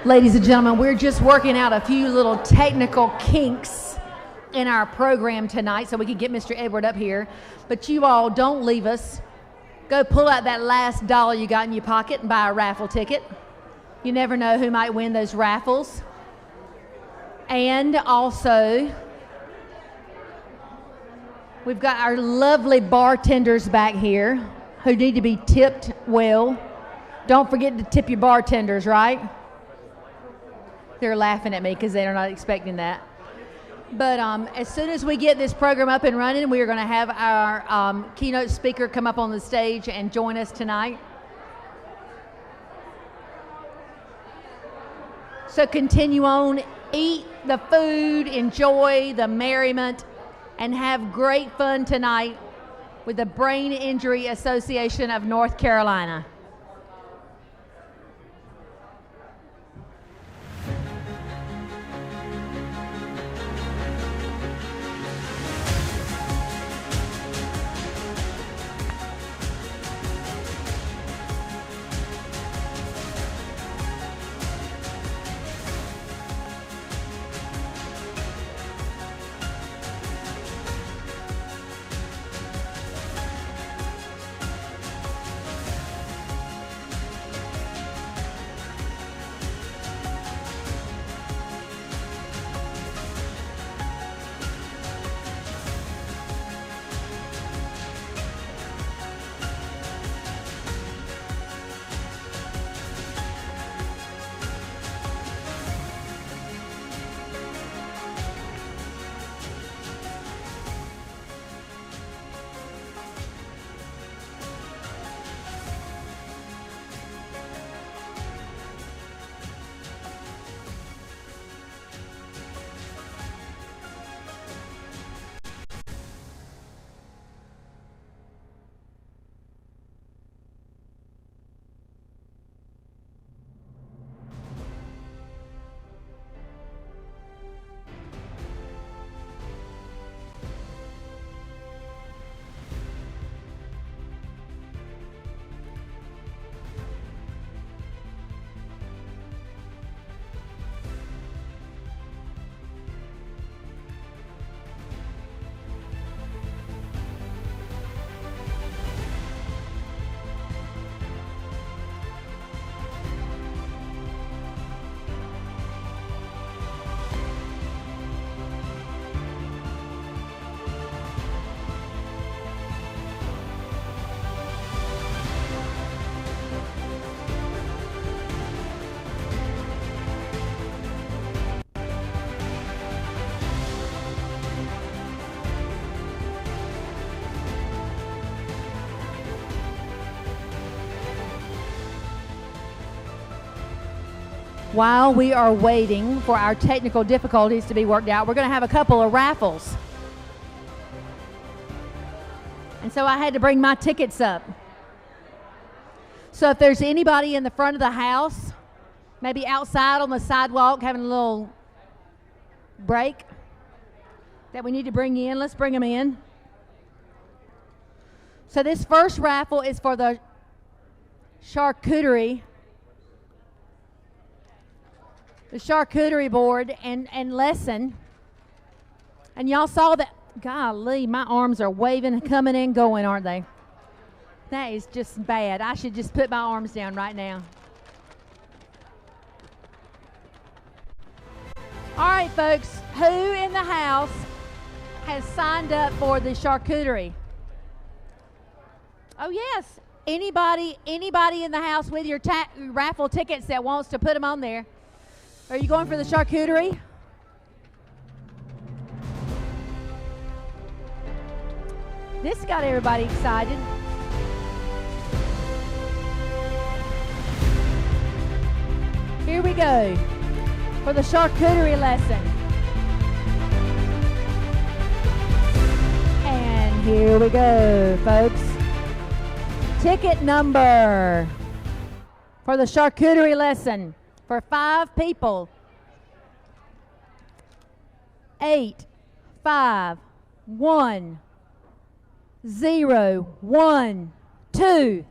Ladies and gentlemen, we're just working out a few little technical kinks in our program tonight so we can get Mr. Edward up here. But you all don't leave us. Go pull out that last dollar you got in your pocket and buy a raffle ticket. You never know who might win those raffles. And also, we've got our lovely bartenders back here who need to be tipped well. Don't forget to tip your bartenders, right? They're laughing at me because they're not expecting that. But as soon as we get this program up and running, we are going to have our keynote speaker come up on the stage and join us tonight. So continue on, eat the food, enjoy the merriment, and have great fun tonight with the Brain Injury Association of North Carolina. While we are waiting for our technical difficulties to be worked out, we're going to have a couple of raffles. And so I had to bring my tickets up. So if there's anybody in the front of the house, maybe outside on the sidewalk having a little break that we need to bring in, let's bring them in. So this first raffle is for the charcuterie board and lesson. And y'all saw that. Golly, my arms are waving, coming and going, aren't they? That is just bad. I should just put my arms down right now. All right, folks, who in the house has signed up for the charcuterie? Oh, yes. Anybody in the house with your raffle tickets that wants to put them on there? Are you going for the charcuterie? This got everybody excited. Here we go for the charcuterie lesson. And here we go, folks. Ticket number for the charcuterie lesson for 5 people. 8, 5, 1, 0, 1, 2.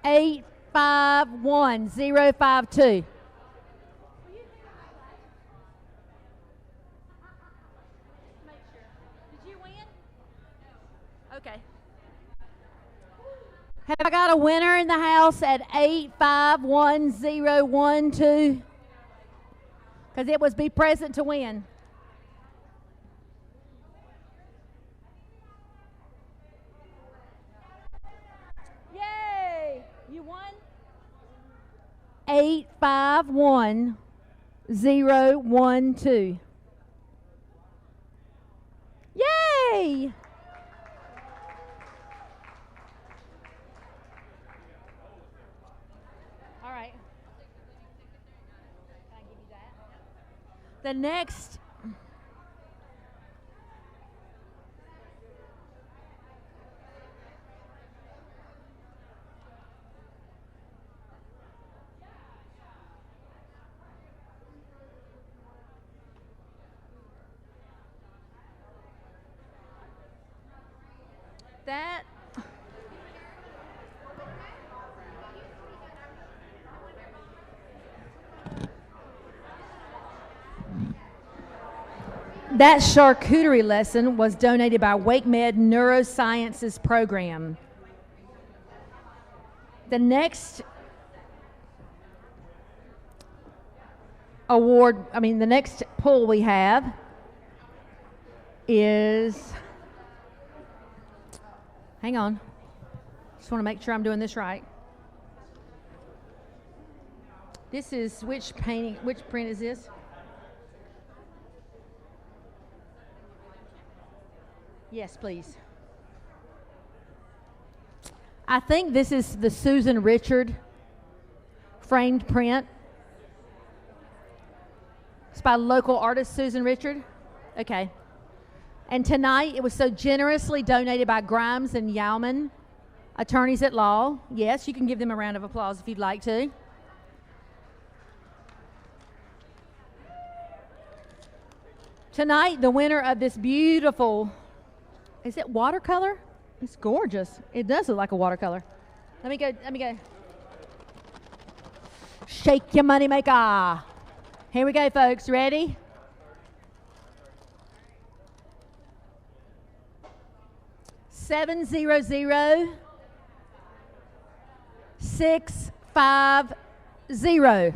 8, 851052. Did you win? Okay. Have I got a winner in the house at 851012? Because it was be present to win. Yay! You won? 851012. Yay! All right. Can I give you that? The next. That. That charcuterie lesson was donated by WakeMed Neurosciences Program. The next the next poll we have is, hang on, just want to make sure I'm doing this right. This is, which print is this? Yes, please. I think this is the Susan Richard framed print. It's by local artist Susan Richard. Okay. And tonight it was so generously donated by Grimes and Yauman, attorneys at law. Yes, you can give them a round of applause if you'd like to. Tonight, the winner of this beautiful, is it watercolor? It's gorgeous. It does look like a watercolor. Let me go. Shake your money maker. Here we go, folks. Ready? $700-650.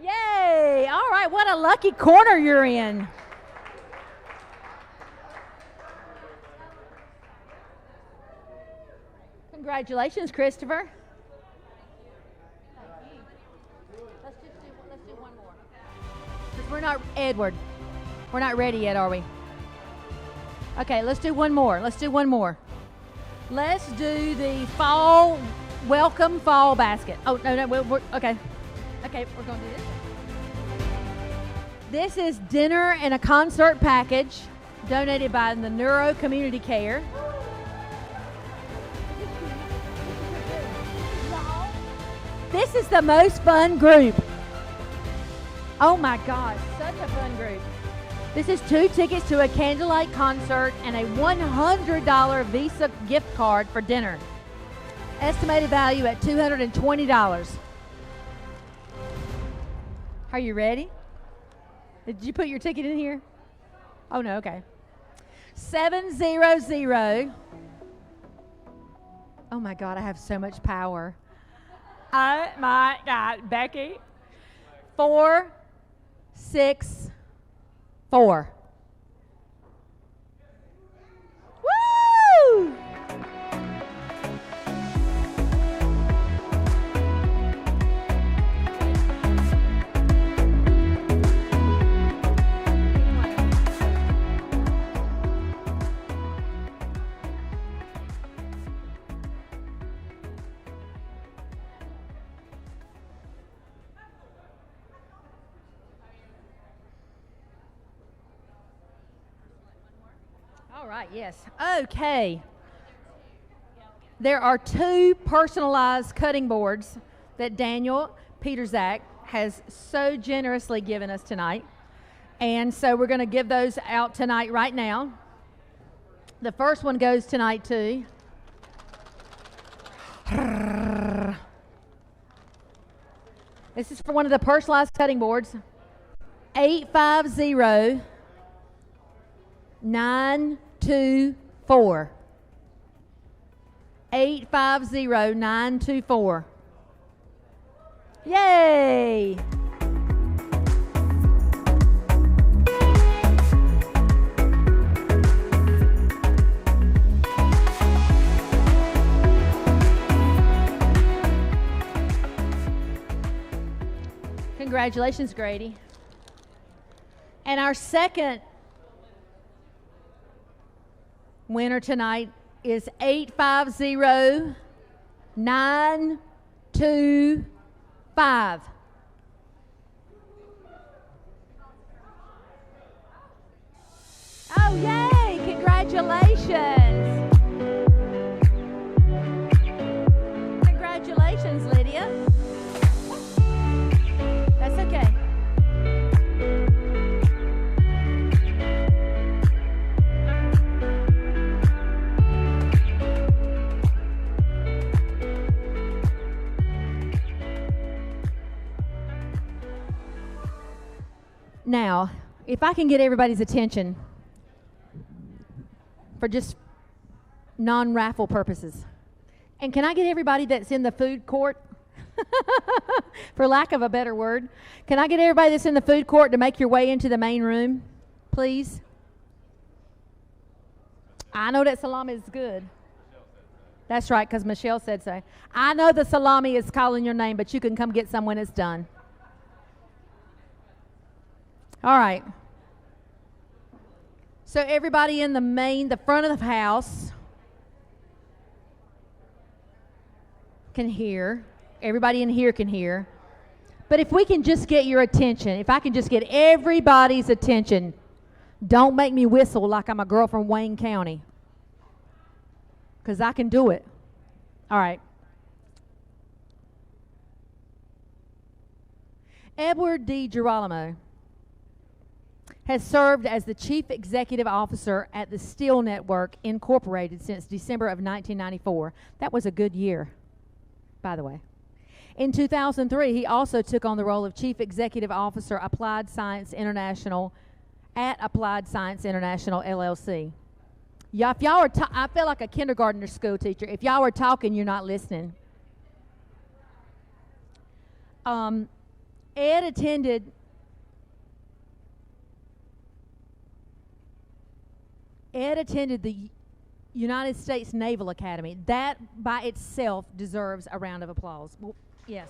Yay! All right, what a lucky corner you're in. Congratulations, Christopher. Let's do one more. Because we're not, Edward, we're not ready yet, are we? Okay, let's do one more. Let's do the welcome fall basket. Oh, no, we're okay. Okay, we're going to do this. This is dinner and a concert package donated by the Neuro Community Care. This is the most fun group. Oh my gosh, such a fun group. This is 2 tickets to a candlelight concert and a $100 Visa gift card for dinner. Estimated value at $220. Are you ready? Did you put your ticket in here? Oh no, okay. 700. Oh my God, I have so much power. Oh my God, Becky. 464. Woo! All right, yes. Okay. There are 2 personalized cutting boards that Daniel Peterzak has so generously given us tonight. And so we're going to give those out tonight right now. The first one goes tonight to This is for one of the personalized cutting boards. 850-924. 850-924. Yay! Congratulations, Grady. And our second winner tonight is 850-925. Oh, yay! Congratulations! Congratulations, Lydia. That's okay. Now, if I can get everybody's attention for just non-raffle purposes. And can I get everybody that's in the food court, for lack of a better word, can I get everybody that's in the food court to make your way into the main room, please? I know that salami is good. That's right, because Michelle said so. I know the salami is calling your name, but you can come get some when it's done. All right. So everybody in the front of the house can hear. Everybody in here can hear. But if we can just get your attention, if I can just get everybody's attention, don't make me whistle like I'm a girl from Wayne County, because I can do it. All right. Edward D. Girolamo has served as the Chief Executive Officer at the Steel Network Incorporated since December of 1994. That was a good year, by the way. In 2003, he also took on the role of Chief Executive Officer Applied Science International at Applied Science International, LLC. Yeah, if y'all are I feel like a kindergartner school teacher. If y'all are talking, you're not listening. Ed attended the United States Naval Academy. That by itself deserves a round of applause. Well, yes.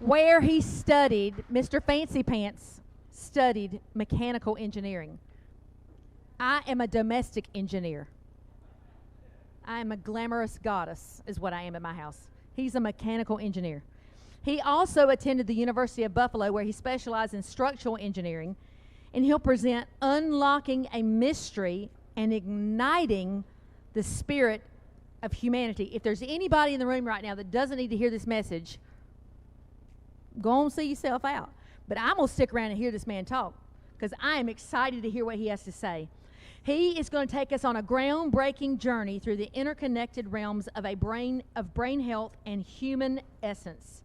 Where he studied, Mr. Fancy Pants studied mechanical engineering. I am a domestic engineer. I am a glamorous goddess, is what I am in my house. He's a mechanical engineer. He also attended the University of Buffalo, where he specialized in structural engineering, and he'll present Unlocking a Mystery and Igniting the Spirit of Humanity. If there's anybody in the room right now that doesn't need to hear this message, go on and see yourself out. But I'm going to stick around and hear this man talk, because I am excited to hear what he has to say. He is going to take us on a groundbreaking journey through the interconnected realms of brain health and human essence.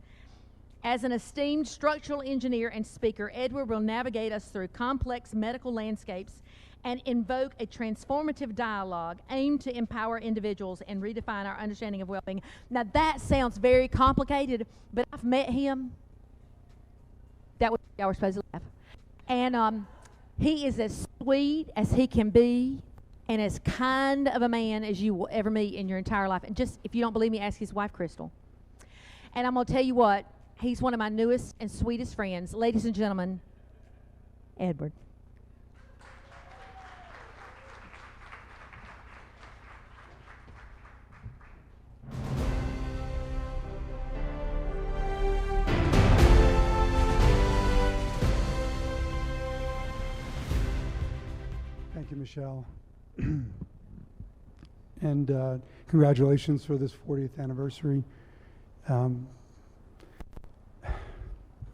As an esteemed structural engineer and speaker, Edward will navigate us through complex medical landscapes and invoke a transformative dialogue aimed to empower individuals and redefine our understanding of well-being. Now that sounds very complicated, but I've met him. That was y'all were supposed to laugh. And he is as sweet as he can be, and as kind of a man as you will ever meet in your entire life. And just, if you don't believe me, ask his wife, Crystal. And I'm going to tell you what, he's one of my newest and sweetest friends. Ladies and gentlemen, Edward. Thank you, Michelle. And congratulations for this 40th anniversary.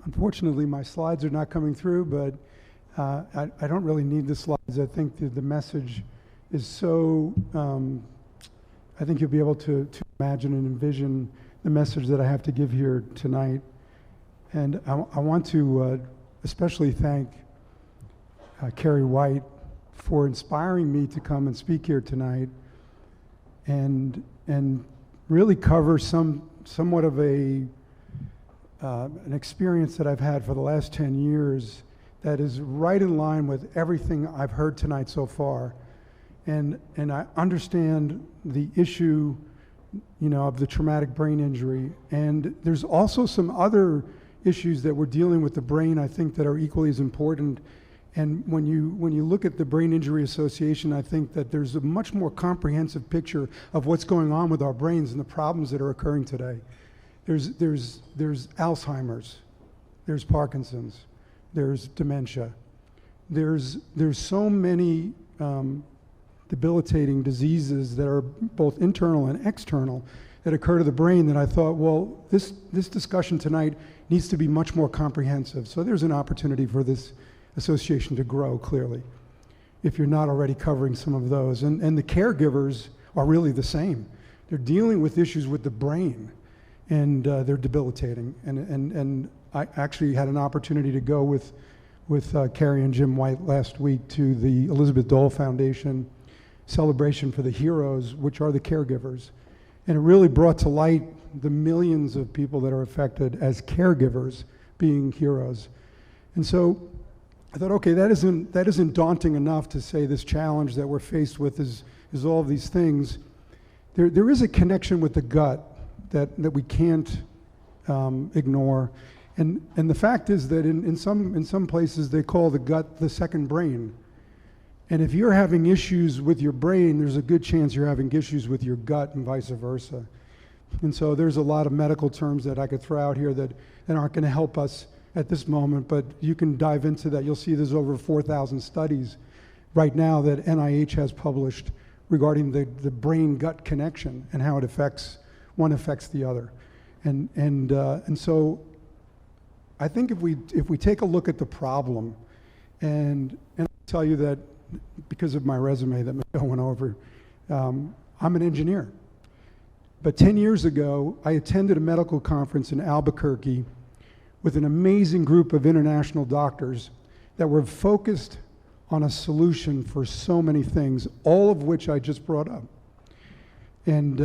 Unfortunately, my slides are not coming through, but I don't really need the slides. I think the message is so I think you'll be able to imagine and envision the message that I have to give here tonight. And I want to especially thank Carrie White for inspiring me to come and speak here tonight and really cover somewhat of an experience that I've had for the last 10 years that is right in line with everything I've heard tonight so far. And I understand the issue, of the traumatic brain injury. And there's also some other issues that we're dealing with the brain, I think, that are equally as important. And when you look at the Brain Injury Association, I think that there's a much more comprehensive picture of what's going on with our brains and the problems that are occurring today. There's Alzheimer's, there's Parkinson's, there's dementia. There's so many debilitating diseases that are both internal and external that occur to the brain that I thought, well, this discussion tonight needs to be much more comprehensive. So there's an opportunity for this association to grow, clearly, if you're not already covering some of those. And the caregivers are really the same. They're dealing with issues with the brain, and they're debilitating. And I actually had an opportunity to go with Carrie and Jim White last week to the Elizabeth Dole Foundation celebration for the heroes, which are the caregivers. And it really brought to light the millions of people that are affected as caregivers being heroes. And so I thought, okay, that isn't daunting enough to say this challenge that we're faced with is all of these things. There is a connection with the gut that we can't ignore. And the fact is that in some places they call the gut the second brain. And if you're having issues with your brain, there's a good chance you're having issues with your gut and vice versa. And so there's a lot of medical terms that I could throw out here that aren't going to help us at this moment, but you can dive into that. You'll see there's over 4,000 studies right now that NIH has published regarding the brain-gut connection and how one affects the other. And so I think if we take a look at the problem, and I'll tell you that because of my resume that Michelle went over, I'm an engineer. But 10 years ago, I attended a medical conference in Albuquerque with an amazing group of international doctors that were focused on a solution for so many things, all of which I just brought up. And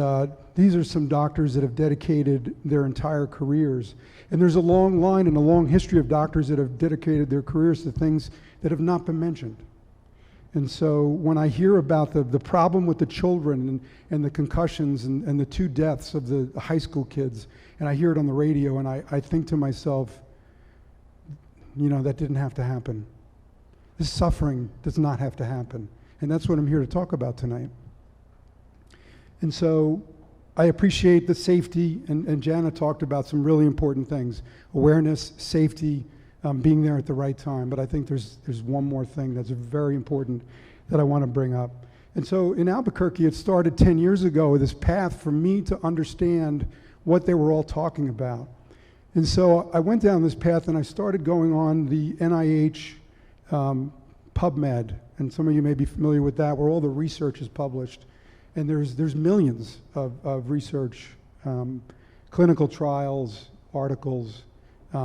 these are some doctors that have dedicated their entire careers. And there's a long line and a long history of doctors that have dedicated their careers to things that have not been mentioned. And so when I hear about the problem with the children and the concussions and the 2 deaths of the high school kids, and I hear it on the radio, and I think to myself, that didn't have to happen. This suffering does not have to happen. And that's what I'm here to talk about tonight. And so I appreciate the safety, and Jana talked about some really important things: awareness, safety, being there at the right time. But I think there's one more thing that's very important that I want to bring up. And so in Albuquerque, it started 10 years ago with this path for me to understand what they were all talking about. And so I went down this path and I started going on the NIH PubMed, and some of you may be familiar with that, where all the research is published. And there's millions of research, clinical trials, articles,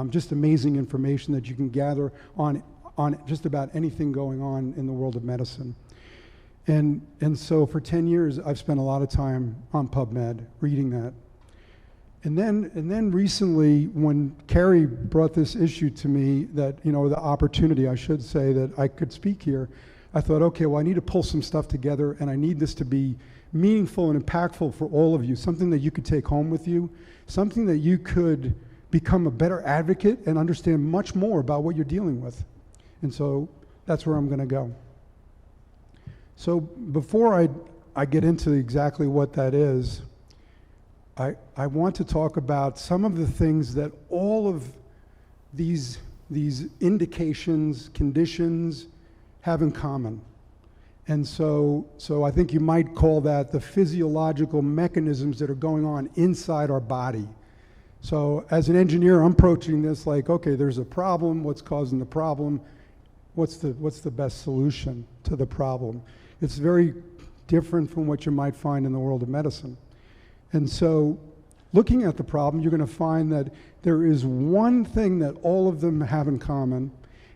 just amazing information that you can gather on just about anything going on in the world of medicine. And so for 10 years, I've spent a lot of time on PubMed reading that. And then recently, when Carrie brought this issue to me, that, the opportunity, I should say, that I could speak here, I thought, okay, well, I need to pull some stuff together, and I need this to be meaningful and impactful for all of you, something that you could take home with you, something that you could become a better advocate and understand much more about what you're dealing with. And so that's where I'm going to go. So before I get into exactly what that is, I want to talk about some of the things that all of these indications, conditions have in common. And so I think you might call that the physiological mechanisms that are going on inside our body. So as an engineer, I'm approaching this like, okay, there's a problem. What's causing the problem? What's the best solution to the problem? It's very different from what you might find in the world of medicine. And so looking at the problem, you're going to find that there is one thing that all of them have in common,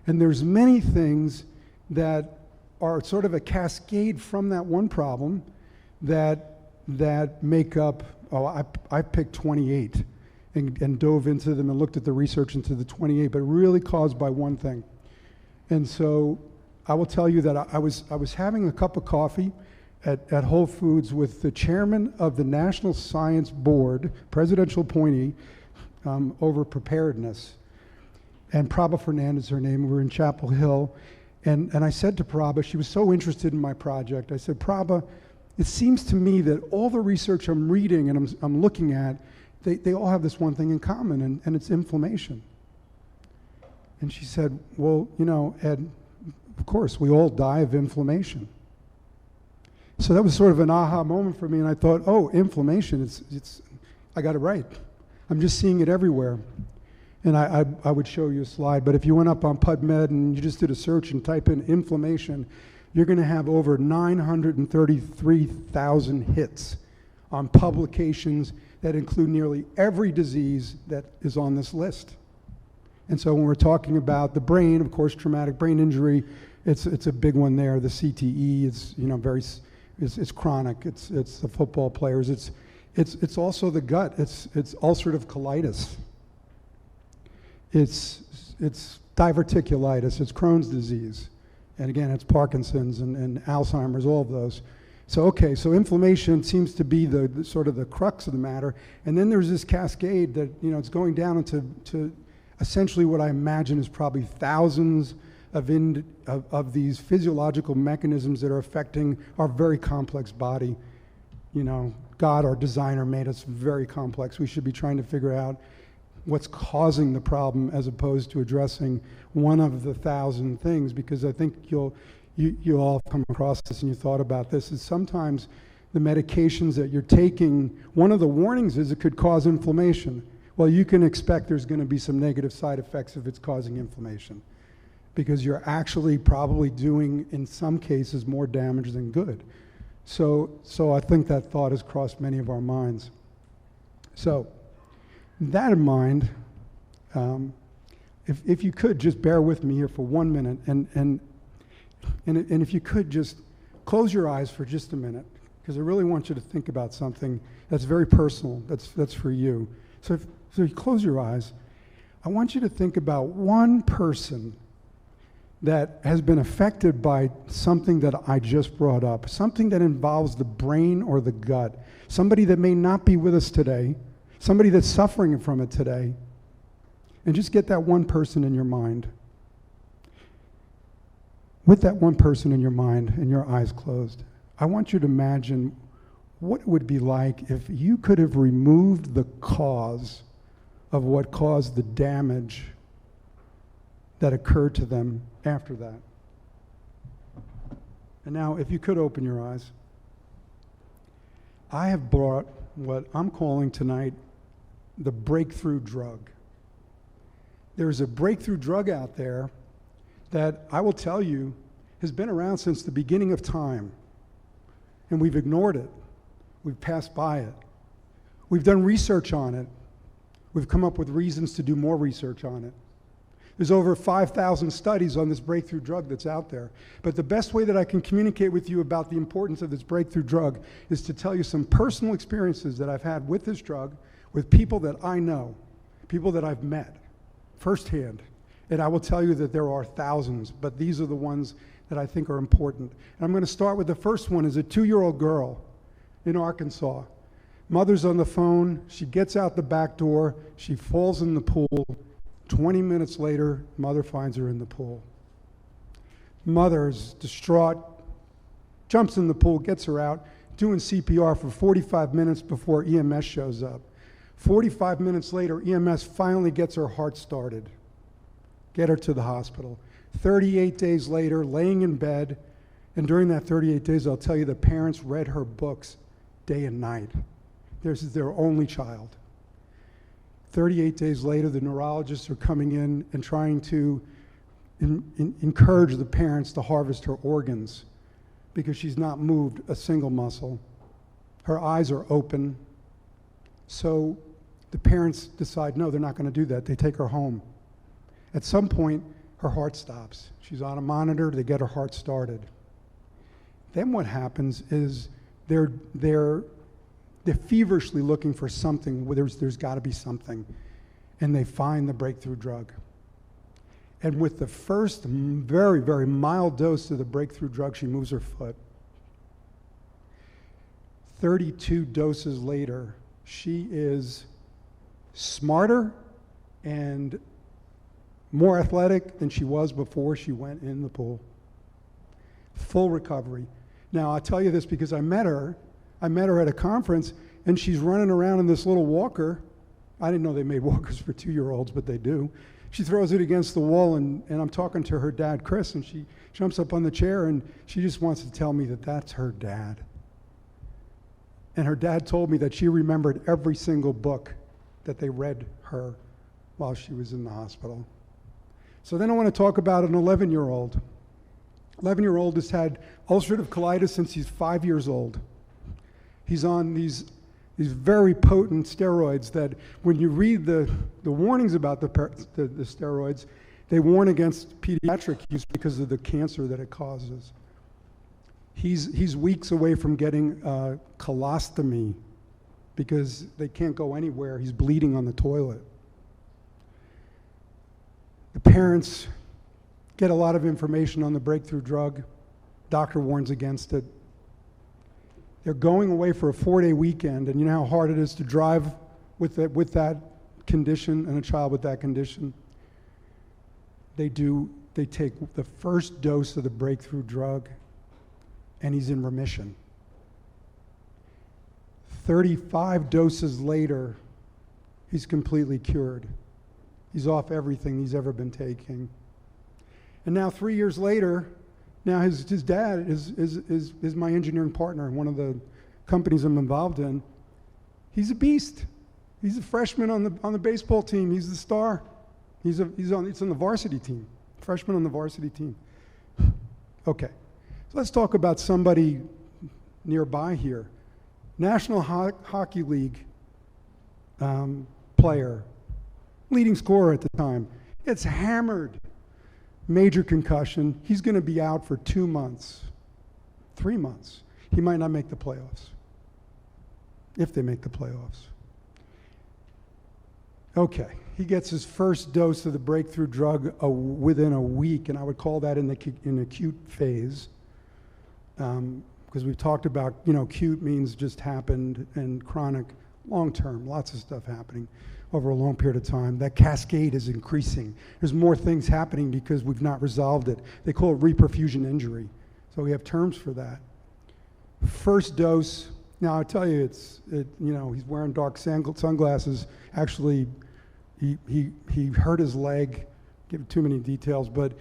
and there's many things that are sort of a cascade from that one problem that make up, I picked 28 and dove into them and looked at the research into the 28, but really caused by one thing. And so I will tell you that I was having a cup of coffee at Whole Foods with the chairman of the National Science Board, presidential appointee, over preparedness. And Prabha Fernandez, her name, we were in Chapel Hill. And I said to Prabha, she was so interested in my project, I said, Prabha, it seems to me that all the research I'm reading and I'm looking at, they all have this one thing in common, and it's inflammation. And she said, well, you know, Ed, of course, we all die of inflammation. So that was sort of an aha moment for me, and I thought, oh, inflammation, I got it right. I'm just seeing it everywhere. And I would show you a slide, but if you went up on PubMed and you just did a search and type in inflammation, you're going to have over 933,000 hits on publications that include nearly every disease that is on this list. And so when we're talking about the brain, of course, traumatic brain injury, it's a big one there. The CTE is, you know, it's chronic. It's the football players. It's also the gut. It's ulcerative colitis. It's diverticulitis. It's Crohn's disease. And again, it's Parkinson's and Alzheimer's, all of those. So, okay, so inflammation seems to be the sort of the crux of the matter. And then there's this cascade that, you know, it's going down into essentially what I imagine is probably thousands of these physiological mechanisms that are affecting our very complex body. You know, God, our designer, made us very complex. We should be trying to figure out what's causing the problem as opposed to addressing one of the 1,000 things, because I think you all come across this and you thought about this, is sometimes the medications that you're taking, one of the warnings is it could cause inflammation. Well, you can expect there's going to be some negative side effects if it's causing inflammation, because you're actually probably doing, in some cases, more damage than good. So I think that thought has crossed many of our minds. So, that in mind, if you could just bear with me here for 1 minute, and if you could just close your eyes for just a minute, because I really want you to think about something that's very personal, that's for you. So if you close your eyes, I want you to think about one person that has been affected by something that I just brought up, something that involves the brain or the gut, somebody that may not be with us today, somebody that's suffering from it today, and just get that one person in your mind. With that one person in your mind and your eyes closed, I want you to imagine what it would be like if you could have removed the cause of what caused the damage that occurred to them after that. And now, if you could open your eyes, I have brought what I'm calling tonight the breakthrough drug. There's a breakthrough drug out there that I will tell you has been around since the beginning of time, and we've ignored it. We've passed by it. We've done research on it. We've come up with reasons to do more research on it. There's over 5,000 studies on this breakthrough drug that's out there. But the best way that I can communicate with you about the importance of this breakthrough drug is to tell you some personal experiences that I've had with this drug, with people that I know, people that I've met firsthand. And I will tell you that there are thousands, but these are the ones that I think are important. And I'm going to start with the first one, is a 2-year-old girl in Arkansas. Mother's on the phone. She gets out the back door. She falls in the pool. 20 minutes later, mother finds her in the pool. Mother's distraught, jumps in the pool, gets her out, doing CPR for 45 minutes before EMS shows up. 45 minutes later, EMS finally gets her heart started. Get her to the hospital. 38 days later, laying in bed, and during that 38 days, I'll tell you, the parents read her books day and night. This is their only child. 38 days later, the neurologists are coming in and trying to encourage the parents to harvest her organs. because she's not moved a single muscle. Her eyes are open. So the parents decide, no, they're not going to do that. They take her home. At some point, her heart stops. She's on a monitor. They get her heart started. Then what happens is they're feverishly looking for something. There's got to be something. And they find the breakthrough drug. And with the first very, very mild dose of the breakthrough drug, she moves her foot. 32 doses later, she is smarter and more athletic than she was before she went in the pool. Full recovery. Now, I'll tell you this because I met her at a conference, and she's running around in this little walker. I didn't know they made walkers for 2-year-olds, but they do. She throws it against the wall, and I'm talking to her dad, Chris, and she jumps up on the chair, and she just wants to tell me that that's her dad. And her dad told me that she remembered every single book that they read her while she was in the hospital. So then I want to talk about an 11-year-old. 11-year-old has had ulcerative colitis since he's 5 years old. He's on these very potent steroids that when you read the warnings about the steroids, they warn against pediatric use because of the cancer that it causes. He's weeks away from getting colostomy because they can't go anywhere. He's bleeding on the toilet. The parents get a lot of information on the breakthrough drug. Doctor warns against it. They're going away for a 4-day weekend, and you know how hard it is to drive with that condition and a child with that condition? They take the first dose of the breakthrough drug, and he's in remission. 35 doses later, he's completely cured. He's off everything he's ever been taking. And now 3 years later, now his dad is my engineering partner in one of the companies I'm involved in. He's a beast. He's a freshman on the baseball team. He's the star. It's on the varsity team. Freshman on the varsity team. Okay, so let's talk about somebody nearby here. National Hockey League player, leading scorer at the time, gets hammered. Major concussion. He's going to be out for 2 months, 3 months. He might not make the playoffs, if they make the playoffs. Okay, he gets his first dose of the breakthrough drug within a week, and I would call that in acute phase, because we've talked about, acute means just happened, and chronic, long-term, lots of stuff happening over a long period of time. That cascade is increasing. There's more things happening because we've not resolved it. They call it reperfusion injury. So we have terms for that. First dose, now I tell you, he's wearing dark sunglasses. Actually, he hurt his leg, give too many details, but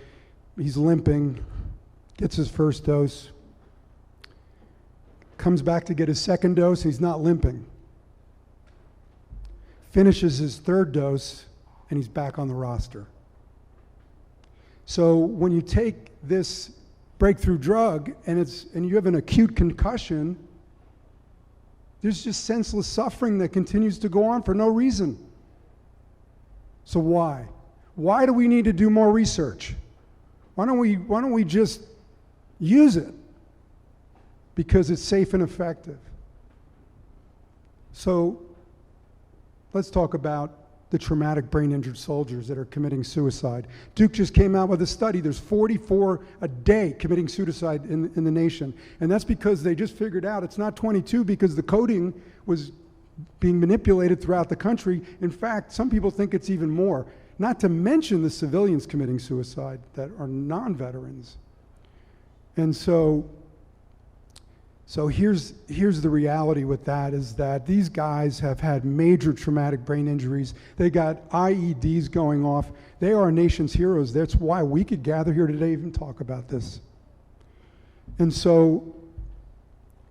he's limping, gets his first dose, comes back to get his second dose, he's not limping. Finishes his third dose, and he's back on the roster. So when you take this breakthrough drug and you have an acute concussion, there's just senseless suffering that continues to go on for no reason. So why? Why do we need to do more research? Why don't we just use it? Because it's safe and effective. So let's talk about the traumatic brain injured soldiers that are committing suicide. Duke just came out with a study. There's 44 a day committing suicide in the nation. And that's because they just figured out it's not 22 because the coding was being manipulated throughout the country. In fact, some people think it's even more. Not to mention the civilians committing suicide that are non-veterans. And so here's the reality with that is that these guys have had major traumatic brain injuries. They got IEDs going off. They are our nation's heroes. That's why we could gather here today and talk about this. And so,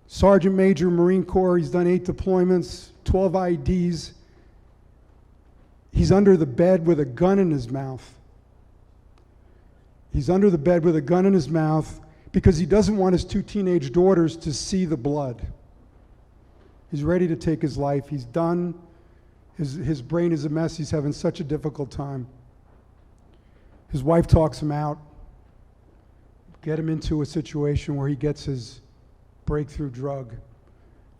Sergeant Major, Marine Corps, he's done 8 deployments, 12 IEDs. He's under the bed with a gun in his mouth. He's under the bed with a gun in his mouth because he doesn't want his 2 teenage daughters to see the blood. He's ready to take his life. He's done. His brain is a mess. He's having such a difficult time. His wife talks him out, get him into a situation where he gets his breakthrough drug.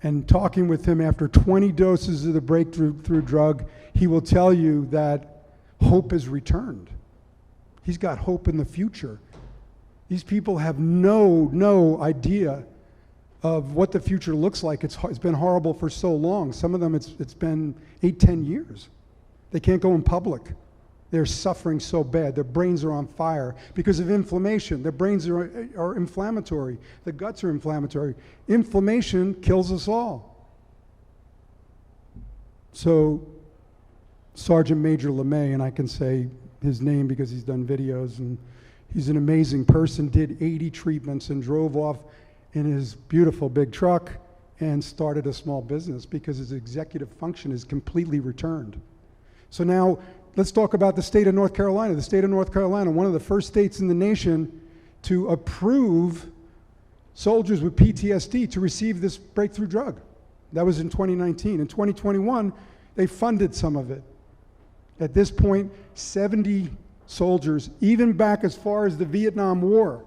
And talking with him after 20 doses of the breakthrough drug, he will tell you that hope has returned. He's got hope in the future. These people have no idea of what the future looks like. It's been horrible for so long. Some of them, it's been 8-10 years. They can't go in public. They're suffering so bad. Their brains are on fire because of inflammation. Their brains are inflammatory. The guts are inflammatory. Inflammation kills us all. So Sergeant Major LeMay, and I can say his name because he's done videos, and he's an amazing person, did 80 treatments and drove off in his beautiful big truck and started a small business because his executive function is completely returned. So now, let's talk about the state of North Carolina. The state of North Carolina, one of the first states in the nation to approve soldiers with PTSD to receive this breakthrough drug. That was in 2019. In 2021, they funded some of it. At this point, 70 soldiers, even back as far as the Vietnam War,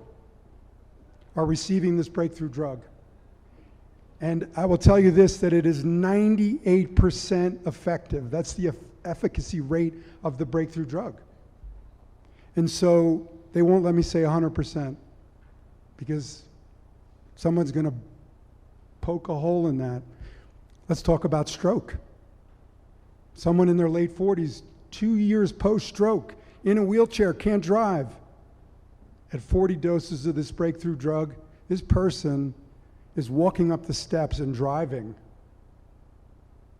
are receiving this breakthrough drug. And I will tell you this, that it is 98% effective. That's the efficacy rate of the breakthrough drug. And so they won't let me say 100% because someone's going to poke a hole in that. Let's talk about stroke. Someone in their late 40s, 2 years post-stroke, in a wheelchair, can't drive. At 40 doses of this breakthrough drug, this person is walking up the steps and driving,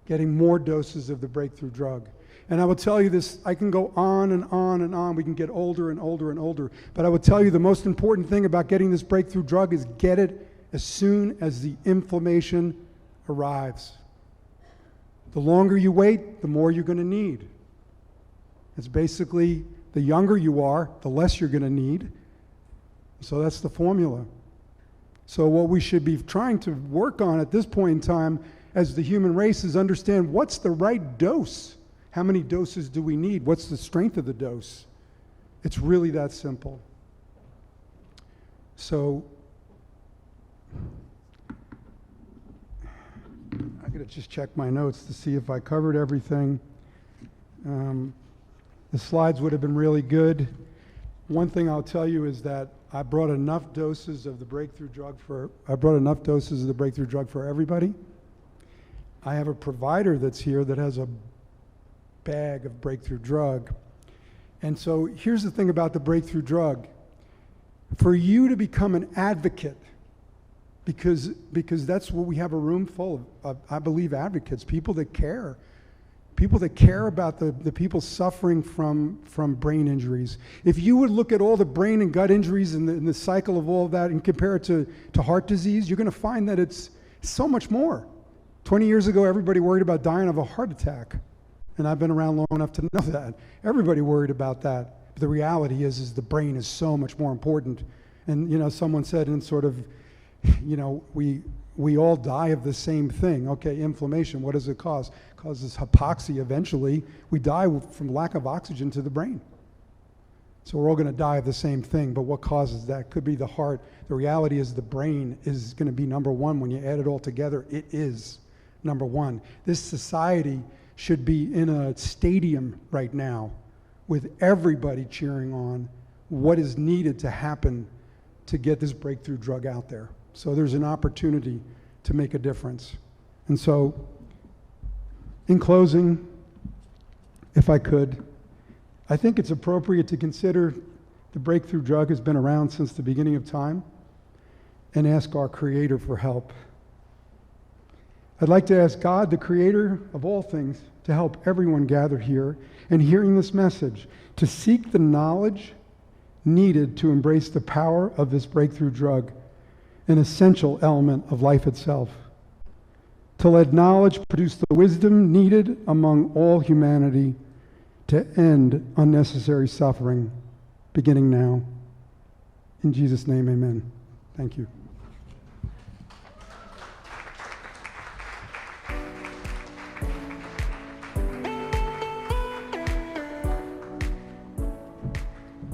getting more doses of the breakthrough drug. And I will tell you this, I can go on and on and on. We can get older and older and older. But I will tell you the most important thing about getting this breakthrough drug is get it as soon as the inflammation arrives. The longer you wait, the more you're going to need. It's basically the younger you are, the less you're going to need. So that's the formula. So what we should be trying to work on at this point in time as the human race is understand what's the right dose. How many doses do we need? What's the strength of the dose? It's really that simple. So I gotta just check my notes to see if I covered everything. The slides would have been really good. One thing I'll tell you is that I brought enough doses of the breakthrough drug for everybody. I have a provider that's here that has a bag of breakthrough drug. And so here's the thing about the breakthrough drug. For you to become an advocate, because that's what we have a room full of, I believe, advocates, people that care about the people suffering from brain injuries. If you would look at all the brain and gut injuries and the cycle of all of that and compare it to heart disease, you're going to find that it's so much more. 20 years ago, everybody worried about dying of a heart attack. And I've been around long enough to know that. Everybody worried about that. But the reality is the brain is so much more important. And, someone said in sort of, we all die of the same thing. Okay, inflammation, what does it cause? It causes hypoxia eventually. We die from lack of oxygen to the brain. So we're all going to die of the same thing, but what causes that? Could be the heart. The reality is the brain is going to be number one. When you add it all together, it is number one. This society should be in a stadium right now with everybody cheering on what is needed to happen to get this breakthrough drug out there. So there's an opportunity to make a difference. And so, in closing, if I could, I think it's appropriate to consider the breakthrough drug has been around since the beginning of time and ask our Creator for help. I'd like to ask God, the Creator of all things, to help everyone gathered here and hearing this message, to seek the knowledge needed to embrace the power of this breakthrough drug, an essential element of life itself. To let knowledge produce the wisdom needed among all humanity to end unnecessary suffering, beginning now. In Jesus' name, amen. Thank you.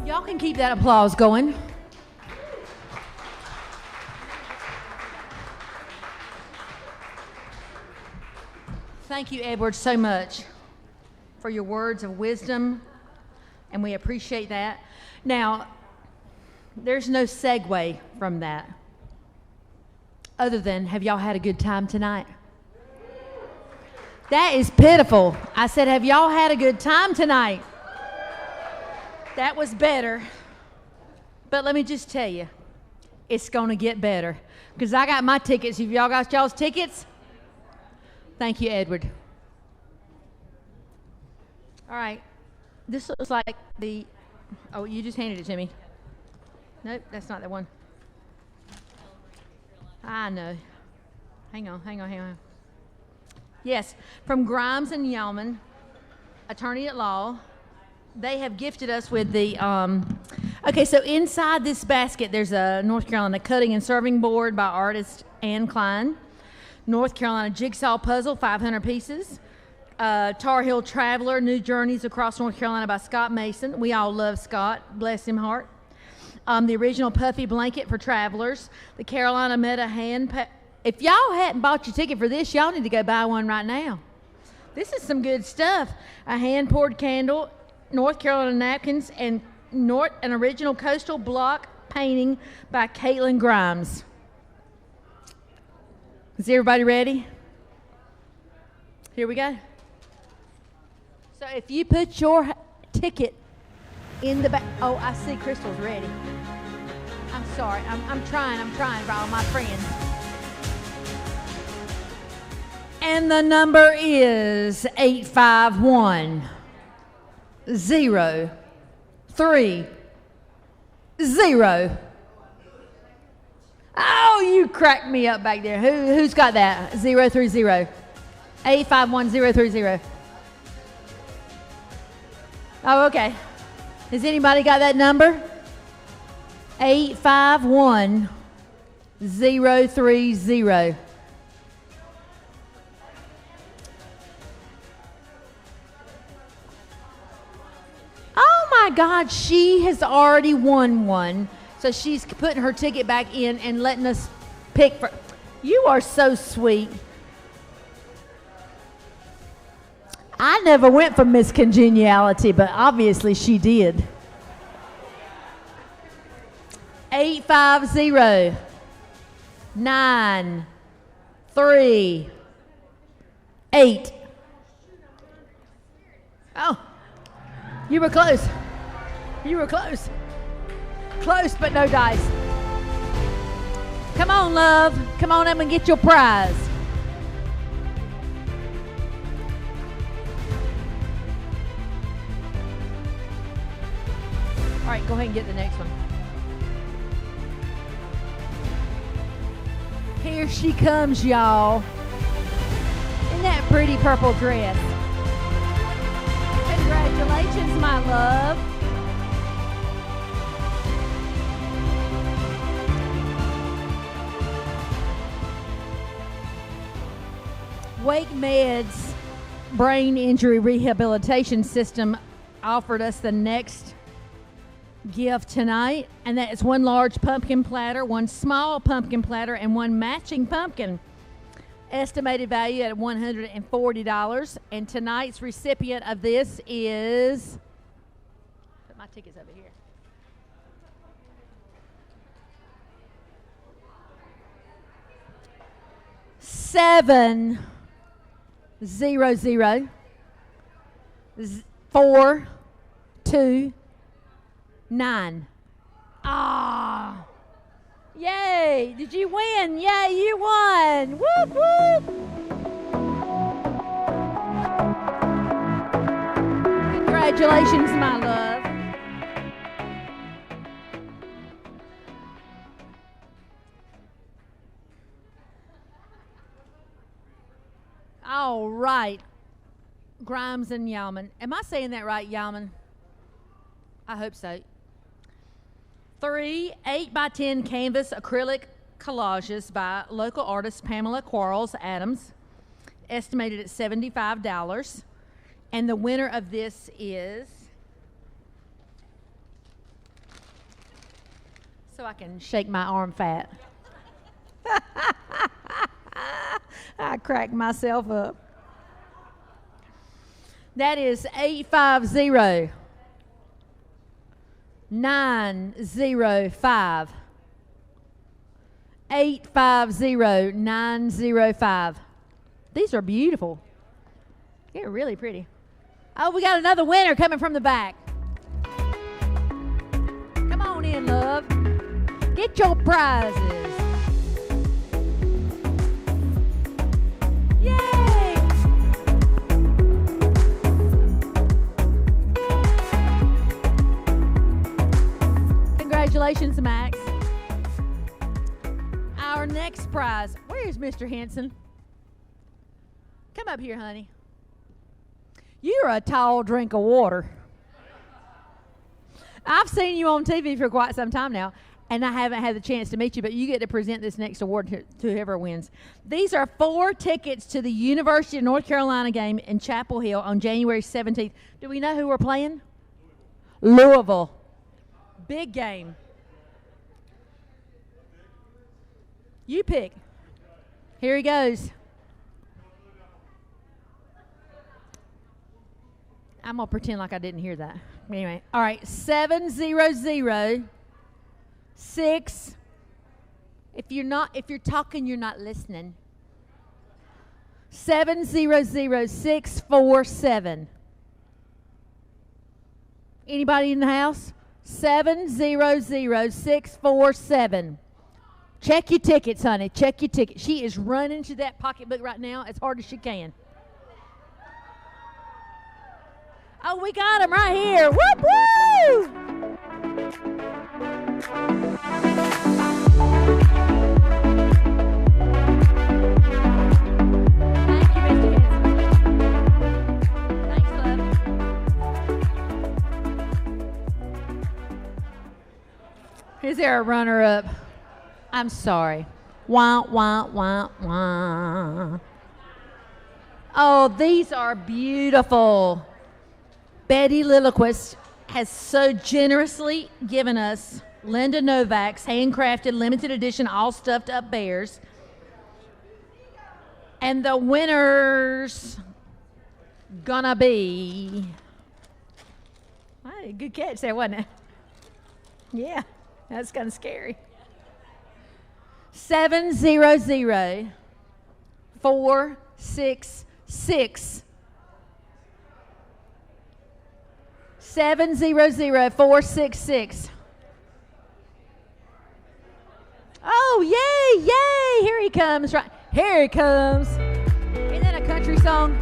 Y'all can keep that applause going. Thank you, Edward, so much for your words of wisdom, and we appreciate that. Now, there's no segue from that other than, have y'all had a good time tonight? That is pitiful. I said, have y'all had a good time tonight? That was better. But let me just tell you, it's going to get better. Because I got my tickets. Have y'all got y'all's tickets? Thank you, Edward. All right. This looks like the... Oh, you just handed it to me. Nope, that's not the one. I know. Hang on. Yes, from Grimes and Yeoman, attorney at law. They have gifted us with the... Okay, so inside this basket, there's a North Carolina cutting and serving board by artist Ann Klein. North Carolina jigsaw puzzle, 500 pieces. Tar Heel Traveler, New Journeys Across North Carolina by Scott Mason. We all love Scott, bless him heart. The original puffy blanket for travelers. The Carolina Meta if y'all hadn't bought your ticket for this, y'all need to go buy one right now. This is some good stuff. A hand-poured candle, North Carolina napkins, and an original coastal block painting by Caitlin Grimes. Is everybody ready? Here we go. So if you put your ticket in the back. Oh, I see Crystal's ready. I'm sorry. I'm trying for all my friends. And the number is 851-030. Oh, you cracked me up back there. Who's got that? 030. 851-030. Oh, okay. Has anybody got that number? 851-030. Oh my God, she has already won one. So she's putting her ticket back in and letting us pick for. You are so sweet. I never went for Miss Congeniality, but obviously she did. 850-938. Oh, you were close. Close, but no dice. Come on, love. Come on up and get your prize. All right, go ahead and get the next one. Here she comes, y'all. In that pretty purple dress. Congratulations, my love. Wake Med's brain injury rehabilitation system offered us the next gift tonight, and that is one large pumpkin platter, one small pumpkin platter, and one matching pumpkin. Estimated value at $140. And tonight's recipient of this is, put my tickets over here. Seven 429. Ah! Yay! Did you win? Yay! You won! Whoop whoop! Congratulations, my love. All right. Grimes and Yeoman. Am I saying that right, Yeoman? I hope so. 3 8x10 canvas acrylic collages by local artist Pamela Quarles Adams, estimated at $75. And the winner of this is, so I can shake my arm fat. I cracked myself up. That is 850 905. 850 905. These are beautiful. They're really pretty. Oh, we got another winner coming from the back. Come on in, love. Get your prizes. Yay! Congratulations, Max. Our next prize. Where is Mr. Henson? Come up here, honey. You're a tall drink of water. I've seen you on TV for quite some time now, and I haven't had the chance to meet you, but you get to present this next award to whoever wins. These are 4 tickets to the University of North Carolina game in Chapel Hill on January 17th. Do we know who we're playing? Louisville. Big game. You pick. Here he goes. I'm going to pretend like I didn't hear that. Anyway, all right, 700-6. If you're talking, you're not listening. 700-647. Anybody in the house? 700-647. Check your tickets, honey. Check your tickets. She is running to that pocketbook right now as hard as she can. Oh, we got him right here. Whoop, woo! Thank you, Mr. Henson. Thanks, love. Is there a runner-up? I'm sorry. Wah, wah, wah, wah. Oh, these are beautiful. Betty Lilliquist has so generously given us Linda Novak's handcrafted limited edition all stuffed up bears. And the winner's gonna be, good catch there, wasn't it? Yeah, that's kind of scary. 700-466. 700-466. Oh, yay, yay! Here he comes, right? Here he comes. Isn't that a country song?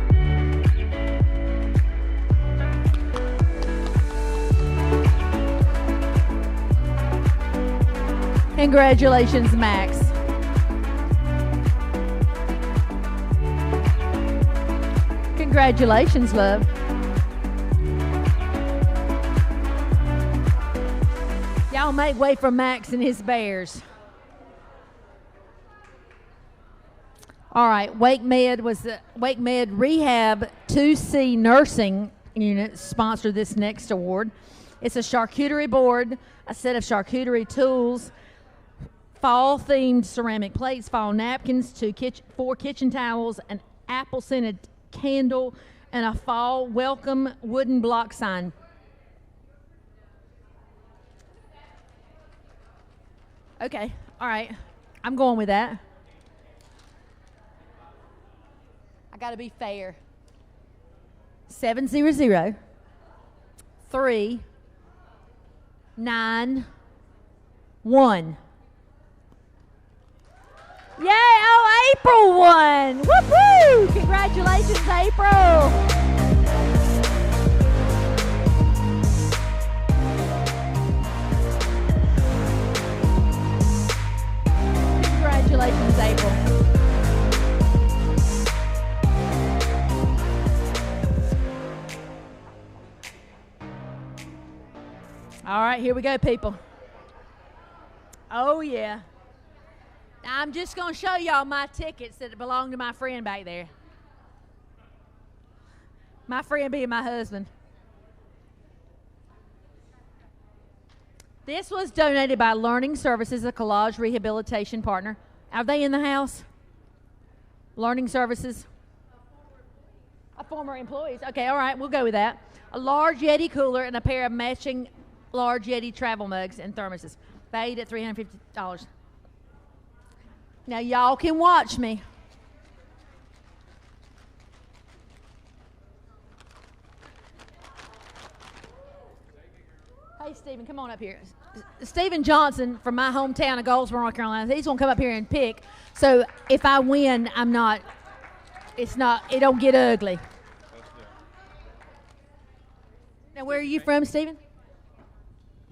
Congratulations, Max. Congratulations, love. Y'all make way for Max and his bears. All right, Wake Med Rehab 2C Nursing Unit sponsored this next award. It's a charcuterie board, a set of charcuterie tools, fall-themed ceramic plates, fall napkins, 4 kitchen towels, an apple-scented candle, and a fall welcome wooden block sign. Okay, all right. I'm going with that. I got to be fair. 700-391. Yay! Oh, April won! Woo-hoo! Congratulations, April! Congratulations, April. All right, here we go, people. Oh, yeah. I'm just going to show y'all my tickets that belong to my friend back there. My friend being my husband. This was donated by Learning Services, a collage rehabilitation partner. Are they in the house? Learning Services? A former employees. Okay, all right, we'll go with that. A large Yeti cooler and a pair of matching large Yeti travel mugs and thermoses. Valued at $350. Now, y'all can watch me. Hey, Stephen, come on up here. Stephen Johnson from my hometown of Goldsboro, North Carolina, he's going to come up here and pick. So if I win, it don't get ugly. Now, where are you from, Stephen?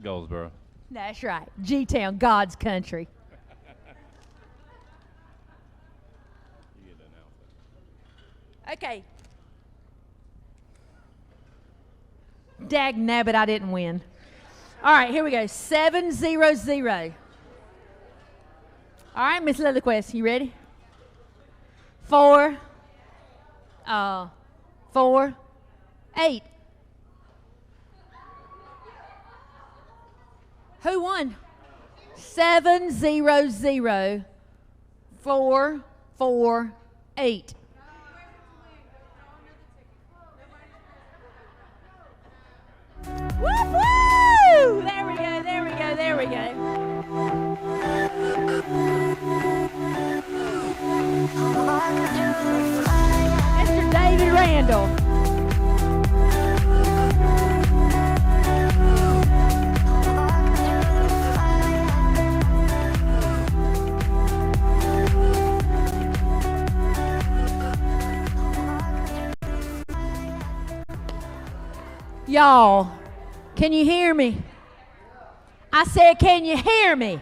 Goldsboro. That's right. G-Town, God's country. Okay. Dag nabbit, I didn't win. All right, here we go. 700. All right, Miss Lilliquist, you ready? 4, 8. Who won? 700 448. Woo-hoo! There we go, there we go, there we go. Mr. David Randall. Y'all, can you hear me? I said, can you hear me?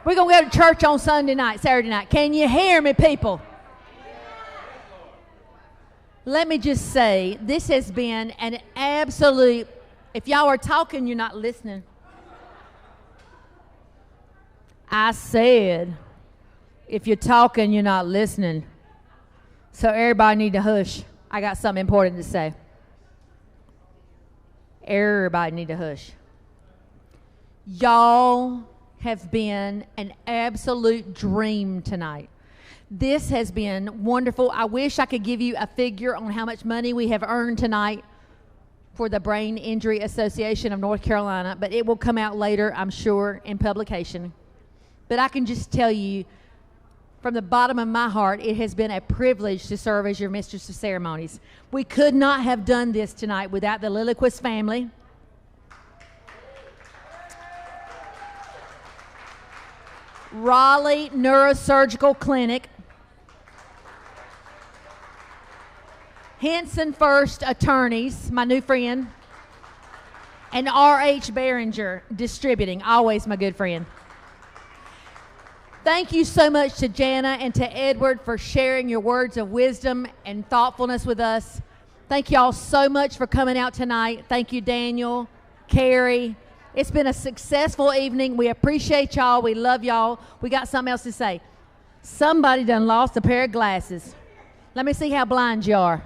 We're going to go to church on Sunday night, Saturday night. Can you hear me, people? Let me just say, this has been an absolute, if y'all are talking, you're not listening. I said, if you're talking, you're not listening. So everybody need to hush. I got something important to say. Everybody need to hush. Y'all have been an absolute dream tonight. This has been wonderful. I wish I could give you a figure on how much money we have earned tonight for the Brain Injury Association of North Carolina, but it will come out later, I'm sure, in publication. But I can just tell you, from the bottom of my heart, it has been a privilege to serve as your mistress of ceremonies. We could not have done this tonight without the Lilliquist family. Raleigh Neurosurgical Clinic. Henson First Attorneys, my new friend. And R.H. Behringer Distributing, always my good friend. Thank you so much to Jana and to Edward for sharing your words of wisdom and thoughtfulness with us. Thank you all so much for coming out tonight. Thank you, Daniel, Carrie. It's been a successful evening. We appreciate y'all. We love y'all. We got something else to say. Somebody done lost a pair of glasses. Let me see how blind you are.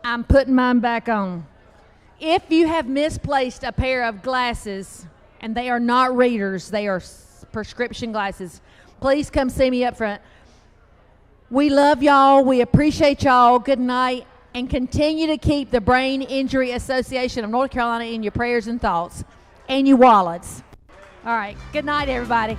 I'm putting mine back on. If you have misplaced a pair of glasses, and they are not readers, they are prescription glasses, please come see me up front. We love y'all. We appreciate y'all. Good night. And continue to keep the Brain Injury Association of North Carolina in your prayers and thoughts and your wallets. All right. Good night, everybody.